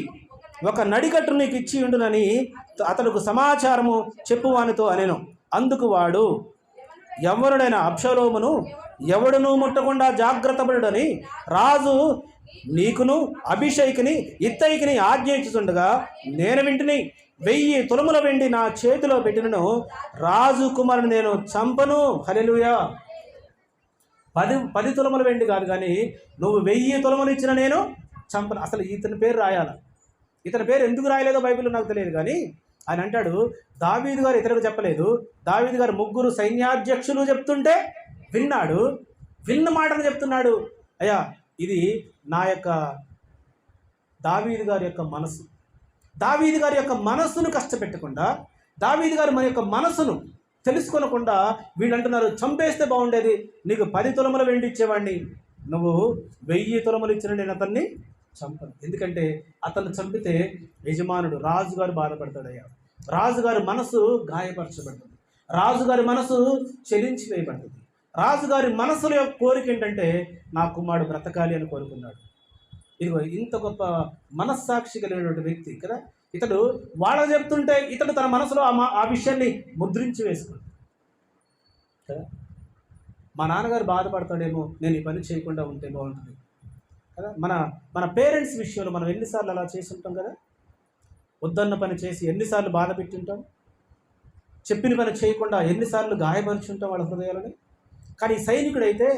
ఒక నడికట్టు నీకు ఇచ్చి ఉండునని అతనికి సమాచారము చెప్పువానితో అనెను. అందుకు వాడు, ఎవరుడైనా అబ్షాలోమును ఎవడును ముట్టకుండా జాగ్రత్త పడుడని రాజు నీకును అభిషేకిని ఇత్తయికిని ఆజ్ఞ ఇచ్చుచుండగా నేను వింటిని, 1000 తులముల వెండి నా చేతిలో పెట్టినను రాజు కుమారుని నేను చంపను. హల్లెలూయా. 10 తులముల వెండి కాదు, కానీ నువ్వు 1000 తులములు ఇచ్చిన నేను చంపను. అసలు ఇతని పేరు రాయాల. ఇతని పేరు ఎందుకు రాయలేదో బైబిల్లో నాకు తెలియదు, కానీ ఆయన అంటాడు, దావీదు గారు ఇతరులకు చెప్పలేదు, దావీదు గారు 3 సైన్యాధ్యక్షులు చెప్తుంటే విన్నాడు, విన్న మాటను చెప్తున్నాడు. అయ్యా ఇది నా యొక్క దావీదు గారి యొక్క మనసు. దావీదు గారి యొక్క మనస్సును కష్టపెట్టకుండా, దావీదు గారు మన యొక్క మనస్సును తెలుసుకోనకుండా వీళ్ళు అంటున్నారు, చంపేస్తే బాగుండేది, నీకు 10 తులముల వెండి ఇచ్చేవాడిని, నువ్వు 1000 తులములు ఇచ్చిన నేను అతన్ని చంపను. ఎందుకంటే అతన్ని చంపితే యజమానుడు రాజుగారు బాధపడతాడయ్యా. రాజుగారి మనసు గాయపరచబడుతుంది, రాజుగారి మనసు చెలించి వేయబడుతుంది. రాజుగారి మనసులో యొక్క కోరిక ఏంటంటే నా కుమారుడు బ్రతకాలి అని కోరుకున్నాడు. ఇదిగో ఇంత గొప్ప మనస్సాక్షి కలిగినటువంటి వ్యక్తి కదా ఇతడు. వాళ్ళ చెప్తుంటే ఇతడు తన మనసులో ఆ విషయాన్ని ముద్రించి వేసుకున్నాడు కదా. మా నాన్నగారు బాధపడతాడేమో, నేను ఈ పని చేయకుండా ఉంటే బాగుంటుంది కదా. మన పేరెంట్స్ విషయంలో మనం ఎన్నిసార్లు అలా చేసి ఉంటాం కదా. వద్దన్న పని చేసి ఎన్నిసార్లు బాధ పెట్టి ఉంటాం, చెప్పిన పని చేయకుండా ఎన్నిసార్లు గాయపరిచి ఉంటాం వాళ్ళ హృదయాలని. కానీ సైనికుడైతే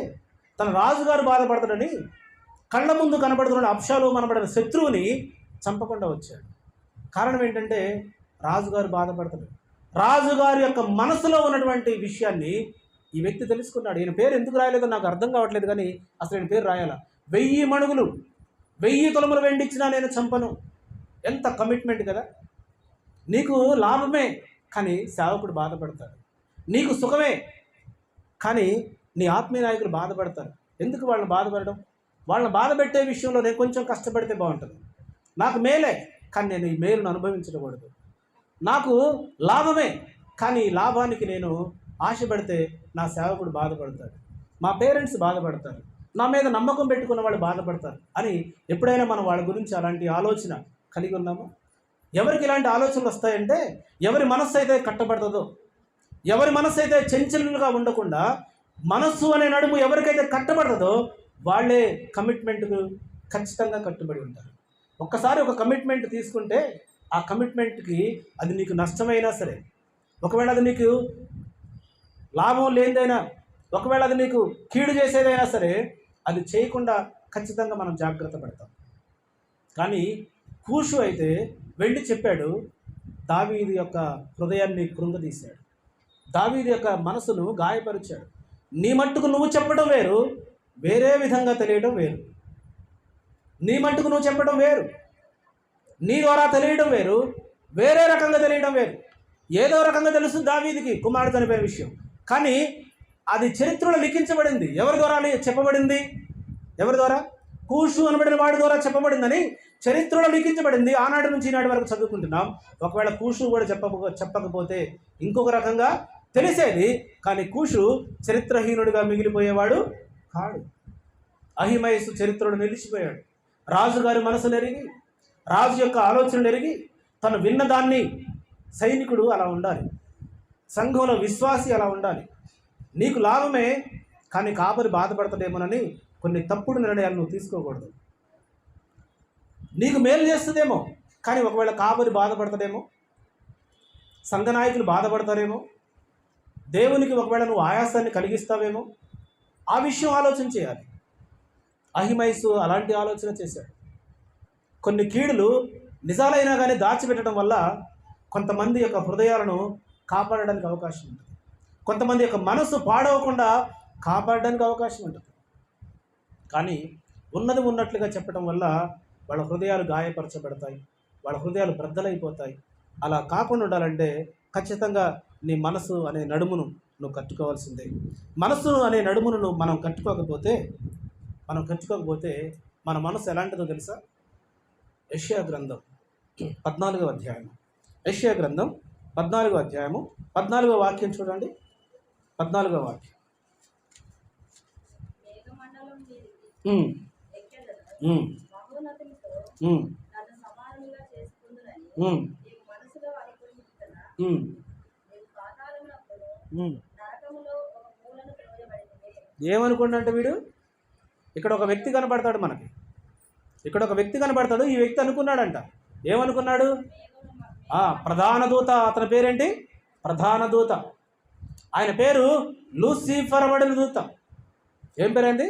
తన రాజుగారు బాధపడతాడని కళ్ళ ముందు కనబడుతున్న అబ్షాలోము అనబడిన శత్రువుని చంపకుండా వచ్చాడు. కారణం ఏంటంటే రాజుగారు బాధపడతాడు. రాజుగారి యొక్క మనసులో ఉన్నటువంటి విషయాన్ని ఈ వ్యక్తి తెలుసుకున్నాడు. ఈయన పేరు ఎందుకు రాయలేదో నాకు అర్థం కావట్లేదు, కానీ అసలు ఈయన పేరు రాయాల. 1000 మణుగులు 1000 తులములు వెండి ఇచ్చినా నేను చంపను. ఎంత కమిట్మెంట్ కదా. నీకు లాభమే కానీ సేవకుడు బాధపడతాడు, నీకు సుఖమే కానీ నీ ఆత్మీయ నాయకులు బాధపడతారు. ఎందుకు వాళ్ళని బాధపడడం? వాళ్ళని బాధ పెట్టే విషయంలో నేను కొంచెం కష్టపడితే బాగుంటుంది. నాకు మేలే కానీ నేను ఈ మేలును అనుభవించకూడదు. నాకు లాభమే కానీ ఈ లాభానికి నేను ఆశపడితే నా సేవకుడు బాధపడతాడు, మా పేరెంట్స్ బాధపడతారు, నా మీద నమ్మకం పెట్టుకున్న వాళ్ళు బాధపడతారు అని ఎప్పుడైనా మనం వాళ్ళ గురించి అలాంటి ఆలోచన కలిగి ఉన్నామా? ఎవరికి ఇలాంటి ఆలోచనలు వస్తాయంటే ఎవరి మనస్సు అయితే కట్టబడుతుందో, ఎవరి మనస్సు అయితే చంచలుగా ఉండకుండా మనస్సు అనే నడుము ఎవరికైతే కట్టబడుతుందో వాళ్ళే కమిట్మెంట్కు ఖచ్చితంగా కట్టుబడి ఉంటారు. ఒక్కసారి ఒక కమిట్మెంట్ తీసుకుంటే ఆ కమిట్మెంట్కి అది నీకు నష్టమైనా సరే, ఒకవేళ అది నీకు లాభం లేనిదైనా, ఒకవేళ అది నీకు కీడు చేసేదైనా సరే, అది చేయకుండా ఖచ్చితంగా మనం జాగ్రత్త పడతాం. కానీ కూషు అయితే వెళ్ళి చెప్పాడు, దావీదు యొక్క హృదయాన్ని కృంగదీశాడు, దావీదు యొక్క మనసును గాయపరిచాడు. నీ మట్టుకు నువ్వు చెప్పడం వేరు, వేరే విధంగా తెలియడం వేరు. నీ మట్టుకు నువ్వు చెప్పడం వేరు, నీ ద్వారా తెలియడం వేరు, వేరే రకంగా తెలియడం వేరు. ఏదో రకంగా తెలుసు దావీదుకి కుమారుడు చనిపోయిన విషయం, కానీ అది చరిత్రలో లిఖించబడింది. ఎవరి ద్వారా చెప్పబడింది? ఎవరి ద్వారా? కూషు అనబడిన వాడి ద్వారా చెప్పబడిందని చరిత్రలో లిఖించబడింది. ఆనాటి నుంచి ఈనాటి వరకు చదువుకుంటున్నాం. ఒకవేళ కూషు కూడా చెప్పకపోతే ఇంకొక రకంగా తెలిసేది, కానీ కూషు చరిత్రహీనుడిగా మిగిలిపోయేవాడు కాడు. అహిమయస్సు చరిత్రలో నిలిచిపోయాడు. రాజుగారి మనసును ఎరిగి, రాజు యొక్క ఆలోచనలు ఎరిగి, తను విన్నదాన్ని సైనికుడు అలా ఉండాలి, సంఘంలో విశ్వాసి అలా ఉండాలి. నీకు లాభమే కానీ కాపరి బాధపడతాడేమోనని కొన్ని తప్పుడు నిర్ణయాలు నువ్వు తీసుకోకూడదు. నీకు మేలు చేస్తుందేమో కానీ ఒకవేళ కాపరి బాధపడతాడేమో, సంఘ నాయకులు బాధపడతారేమో, దేవునికి ఒకవేళ నువ్వు ఆయాసాన్ని కలిగిస్తావేమో, ఆ విషయం ఆలోచన చేయాలి. అహిమైసు అలాంటి ఆలోచన చేశాడు. కొన్ని కీడులు నిజాలైనా కానీ దాచిపెట్టడం వల్ల కొంతమంది యొక్క హృదయాలను కాపాడడానికి అవకాశం ఉంటుంది, కొంతమంది యొక్క మనసు పాడవకుండా కాపాడడానికి అవకాశం ఉంటుంది. కానీ ఉన్నది ఉన్నట్లుగా చెప్పడం వల్ల వాళ్ళ హృదయాలు గాయపరచబడతాయి, వాళ్ళ హృదయాలు బ్రద్దలైపోతాయి. అలా కాకుండా ఉండాలంటే ఖచ్చితంగా నీ మనసు అనే నడుమును నువ్వు కట్టుకోవాల్సిందే. మనసు అనే నడుమును మనం కట్టుకోకపోతే మన మనసు ఎలాంటిదో తెలుసా? యెషయా గ్రంథం 14వ అధ్యాయం, యెషయా గ్రంథం 14వ అధ్యాయము 14వ వాక్యం చూడండి. 14వ వాక్యం. ఏమనుకోండి వీడు, ఇక్కడ ఒక వ్యక్తి కనబడతాడు మనకి, ఇక్కడ ఒక వ్యక్తి కనబడతాడు. ఈ వ్యక్తి అనుకున్నాడంట, ఏమనుకున్నాడు? ప్రధాన దూత. అతని పేరేంటి? ప్రధాన దూత. ఆయన పేరు లూసిఫర్ అనబడిన దూత. ఏం పేరేంటి?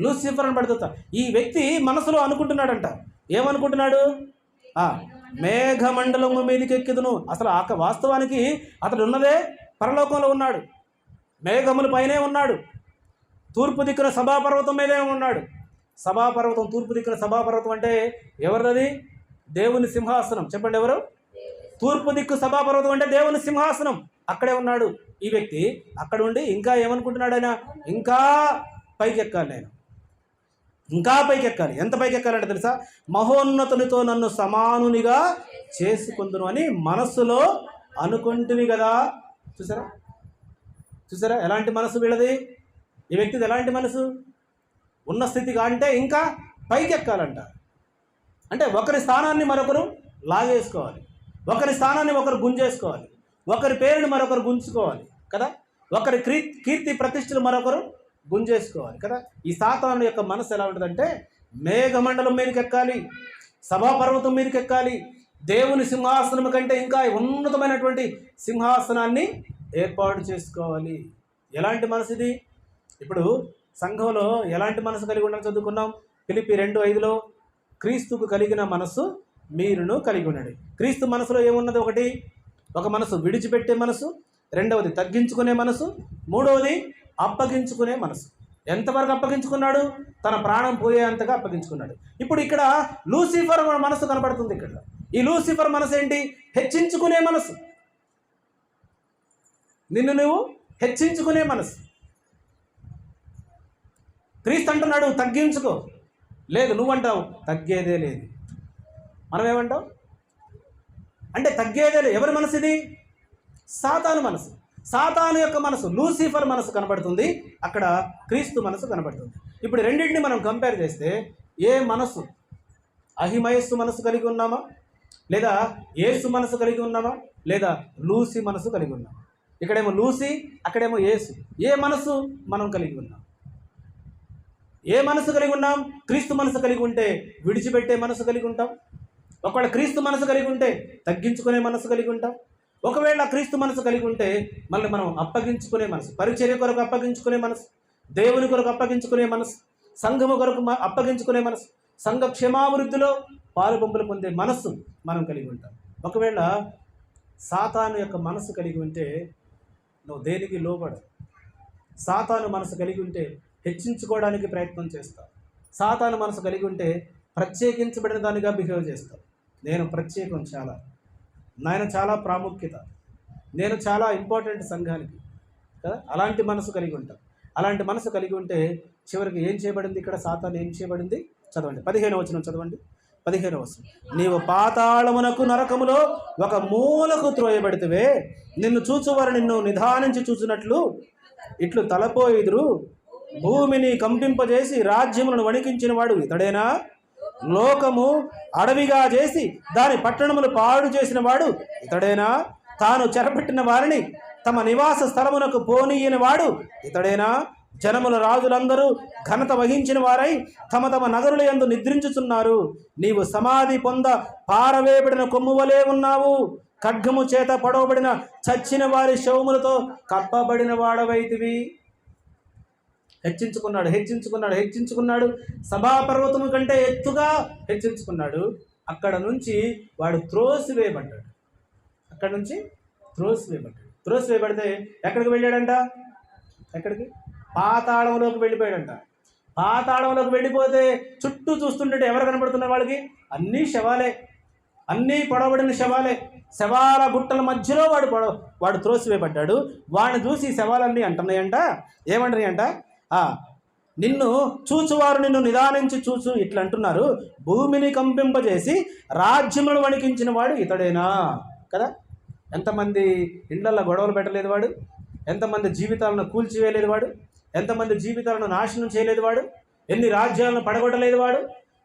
లూసిఫర్ అనబడిన దూత. ఈ వ్యక్తి మనసులో అనుకుంటున్నాడంట, ఏమనుకుంటున్నాడు? మేఘమండలము మీదకి ఎక్కిదును. అసలు వాస్తవానికి అతడు ఉన్నదే పరలోకంలో ఉన్నాడు, మేఘముల పైనే ఉన్నాడు, తూర్పు దిక్కున సభాపర్వతం మీదే ఉన్నాడు. సభాపర్వతం, తూర్పు దిక్కున సభాపర్వతం అంటే ఎవరిది? దేవుని సింహాసనం. చెప్పండి ఎవరు? తూర్పు దిక్కు సభాపర్వతం అంటే దేవుని సింహాసనం. అక్కడే ఉన్నాడు ఈ వ్యక్తి. అక్కడ ఉండి ఇంకా ఏమనుకుంటున్నాడు ఆయన? ఇంకా పైకి ఎక్కాలి, నేను ఇంకా పైకి ఎక్కాలి. ఎంత పైకి ఎక్కాలంటే తెలుసా? మహోన్నతునితో నన్ను సమానునిగా చేసుకుందును అని మనస్సులో అనుకుంటుని కదా. చూసారా చూసారా ఎలాంటి మనసు వీళ్ళది? ఈ వ్యక్తిది ఎలాంటి మనసు? ఉన్న స్థితిగా అంటే ఇంకా పైకి ఎక్కాలంట. అంటే ఒకరి స్థానాన్ని మరొకరు లాగేసుకోవాలి, ఒకరి స్థానాన్ని ఒకరు గుంజేసుకోవాలి, ఒకరి పేరుని మరొకరు గుంజుకోవాలి కదా, ఒకరి కీర్తి ప్రతిష్టలు మరొకరు గుంజేసుకోవాలి కదా. ఈ సాతాను యొక్క మనసు ఎలా ఉంటుందంటే మేఘమండలం మీదకి ఎక్కాలి, సభాపర్వతం మీదకి ఎక్కాలి, దేవుని సింహాసనం కంటే ఇంకా ఉన్నతమైనటువంటి సింహాసనాన్ని ఏర్పాటు చేసుకోవాలి. ఎలాంటి మనసు ఇది? ఇప్పుడు సంఘంలో ఎలాంటి మనసు కలిగి ఉండాలని చదువుకున్నాం. ఫిలిప్పీ 2:5లో క్రీస్తుకు కలిగిన మనసు మీరును కలిగి ఉండండి. క్రీస్తు మనసులో ఏమున్నది? ఒక మనసు విడిచిపెట్టే మనసు, రెండవది తగ్గించుకునే మనసు, మూడవది అప్పగించుకునే మనసు. ఎంతవరకు అప్పగించుకున్నాడు? తన ప్రాణం పోయేంతగా అప్పగించుకున్నాడు. ఇప్పుడు ఇక్కడ లూసిఫర్ మనసు కనపడుతుంది. ఇక్కడ ఈ లూసిఫర్ మనసు ఏంటి? హెచ్చించుకునే మనసు. నిన్ను నువ్వు హెచ్చించుకునే మనసు. క్రీస్తు అంటున్నాడు తగ్గించుకో. లేదు, నువ్వంటావు తగ్గేదే లేదు. మనం ఏమంటాం అంటే తగ్గేదే లేదు. ఎవరి మనసు ఇది? సాతాను మనసు. సాతాను యొక్క మనసు, లూసిఫర్ మనసు కనబడుతుంది, అక్కడ క్రీస్తు మనసు కనబడుతుంది. ఇప్పుడు రెండింటిని మనం కంపేర్ చేస్తే ఏ మనసు? అహిమయస్సు మనసు కలిగి ఉన్నామా, లేదా యేసు మనసు కలిగి ఉన్నామా, లేదా లూసి మనసు కలిగి ఉన్నామా? ఇక్కడేమో లూసి, అక్కడేమో యేసు. ఏ మనసు మనం కలిగి ఉన్నాం? ఏ మనసు కలిగి ఉన్నాం? క్రీస్తు మనసు కలిగి ఉంటే విడిచిపెట్టే మనసు కలిగి ఉంటాం. ఒకవేళ క్రీస్తు మనసు కలిగి ఉంటే తగ్గించుకునే మనసు కలిగి ఉంటాం. ఒకవేళ క్రీస్తు మనసు కలిగి ఉంటే మళ్ళీ మనం అప్పగించుకునే మనసు, పరిచర్య కొరకు అప్పగించుకునే మనసు, దేవుని కొరకు అప్పగించుకునే మనసు, సంఘము కొరకు అప్పగించుకునే మనసు, సంఘ క్షేమాభివృద్ధిలో పాలుపంపులు పొందే మనస్సు మనం కలిగి ఉంటాం. ఒకవేళ సాతాను యొక్క మనసు కలిగి ఉంటే నువ్వు దేనికి లోబడవు. సాతాను మనసు కలిగి ఉంటే హెచ్చించుకోవడానికి ప్రయత్నం చేస్తావు. సాతాను మనసు కలిగి ఉంటే ప్రత్యేకించబడిన దానిగా బిహేవ్ చేస్తావు. నేను ప్రత్యేకం, నాయన చాలా ప్రాముఖ్యత, నేను చాలా ఇంపార్టెంట్ సంఘానికి కదా, అలాంటి మనసు కలిగి ఉంటాం. అలాంటి మనసు కలిగి ఉంటే చివరికి ఏం చేయబడింది? ఇక్కడ సాతాను ఏం చేయబడింది? చదవండి 15వ వచనం చదవండి. 15వ వచనం. నీవు పాతాళమునకు నరకములో ఒక మూలకు త్రోయబడితివే, నిన్ను చూచువారు నిన్ను నిదానించి చూచినట్లు ఇట్లు తలపోయిదురు. భూమిని కంపింపజేసి రాజ్యములను వణికించిన వాడు ఇతడేనా? లోకము అడవిగా చేసి దాని పట్టణములు పాడు చేసిన వాడు ఇతడేనా? తాను చెరపెట్టిన వారిని తమ నివాస స్థలమునకు పోనీయని వాడు ఇతడేనా? జనముల రాజులందరూ ఘనత వహించిన వారై తమ తమ నగరుల యందు నిద్రించుచున్నారు. నీవు సమాధి పొంద పారవేయబడిన కొమ్ము వలె ఉన్నావు. ఖడ్గము చేత పడవబడిన చచ్చిన వారి శవములతో కప్పబడిన వాడవైతివి. హెచ్చించుకున్నాడు. సభాపర్వతము కంటే ఎత్తుగా హెచ్చించుకున్నాడు. అక్కడ నుంచి వాడు త్రోసివేయబడ్డాడు. త్రోసివేయబడితే ఎక్కడికి వెళ్ళాడంట? ఎక్కడికి? పాతాళంలోకి వెళ్ళిపోయాడంట. పాతాళంలోకి వెళ్ళిపోతే చుట్టూ చూస్తుంటే ఎవరు కనబడుతున్నారు వాళ్ళకి? అన్నీ శవాలే, అన్నీ పొడవబడిన శవాలే. శవాల గుట్టల మధ్యలో వాడు త్రోసివేయబడ్డాడు. వాడిని చూసి శవాలన్నీ అంటున్నాయంట, ఏమంటున్నాయంట? నిన్ను చూచువారు నిన్ను నిదానించి చూచు ఇట్లా అంటున్నారు. భూమిని కంపింపజేసి రాజ్యములను వణికించిన వాడు ఇతడేనా? కదా. ఎంతమంది ఇండ్లల్లో గొడవలు పెట్టలేదు వాడు, ఎంతమంది జీవితాలను కూల్చివేయలేదు వాడు, ఎంతమంది జీవితాలను నాశనం చేయలేదు వాడు, ఎన్ని రాజ్యాలను పడగొట్టలేదు వాడు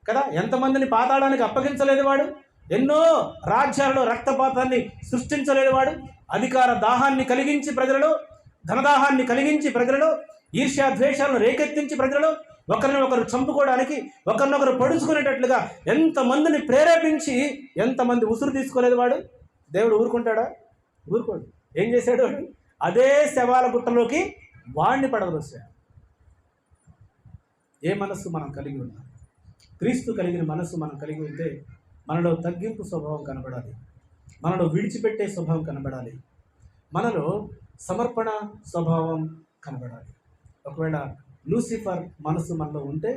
కదా, ఎంతమందిని పాతాళానికి అప్పగించలేదు వాడు, ఎన్నో రాజ్యాలలో రక్తపాతాన్ని సృష్టించలేదు వాడు, అధికార దాహాన్ని కలిగించి ప్రజలలో, ధనదాహాన్ని కలిగించి ప్రజలలో, ఈర్ష్యా ద్వేషాలను రేకెత్తించి ప్రజలలో ఒకరినొకరు చంపుకోవడానికి, ఒకరినొకరు పొడుచుకునేటట్లుగా ఎంతమందిని ప్రేరేపించి ఎంతమంది ఉసురు తీసుకోలేదు వాడు. దేవుడు ఊరుకుంటాడా? ఊరుకోడు. ఏం చేశాడు వాడు? అదే శవాల గుట్టలోకి వాడిని పడవలసాడు. ఏ మనస్సు మనం కలిగి ఉన్నాం? క్రీస్తు కలిగిన మనస్సు మనం కలిగి ఉంటే మనలో తగ్గింపు స్వభావం కనబడాలి, మనలో విడిచిపెట్టే స్వభావం కనబడాలి, మనలో సమర్పణ స్వభావం కనబడాలి. ఒకవేళ లూసిఫర్ మనసు మనలో ఉంటే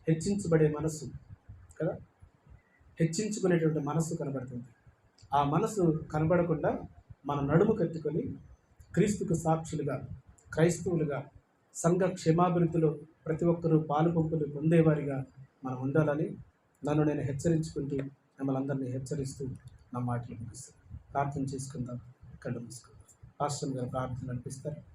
హెచ్చించబడే మనస్సు కదా, హెచ్చించుకునేటువంటి మనస్సు కనబడుతుంది. ఆ మనసు కనబడకుండా మన నడుము కట్టుకొని క్రీస్తుకు సాక్షులుగా, క్రైస్తవులుగా, సంఘ క్షేమాభివృద్ధిలో ప్రతి ఒక్కరూ పాలు పంపులు పొందేవారిగా మనం ఉండాలని నన్ను నేను హెచ్చరించుకుంటూ మిమ్మల్ని అందరినీ హెచ్చరిస్తూ నా మాటలు ముగిస్తాను. ప్రార్థన చేసుకుందాం. కళ్ళు మూసుకుందాం. పాస్టర్ గారు ప్రార్థన నడిపిస్తారు.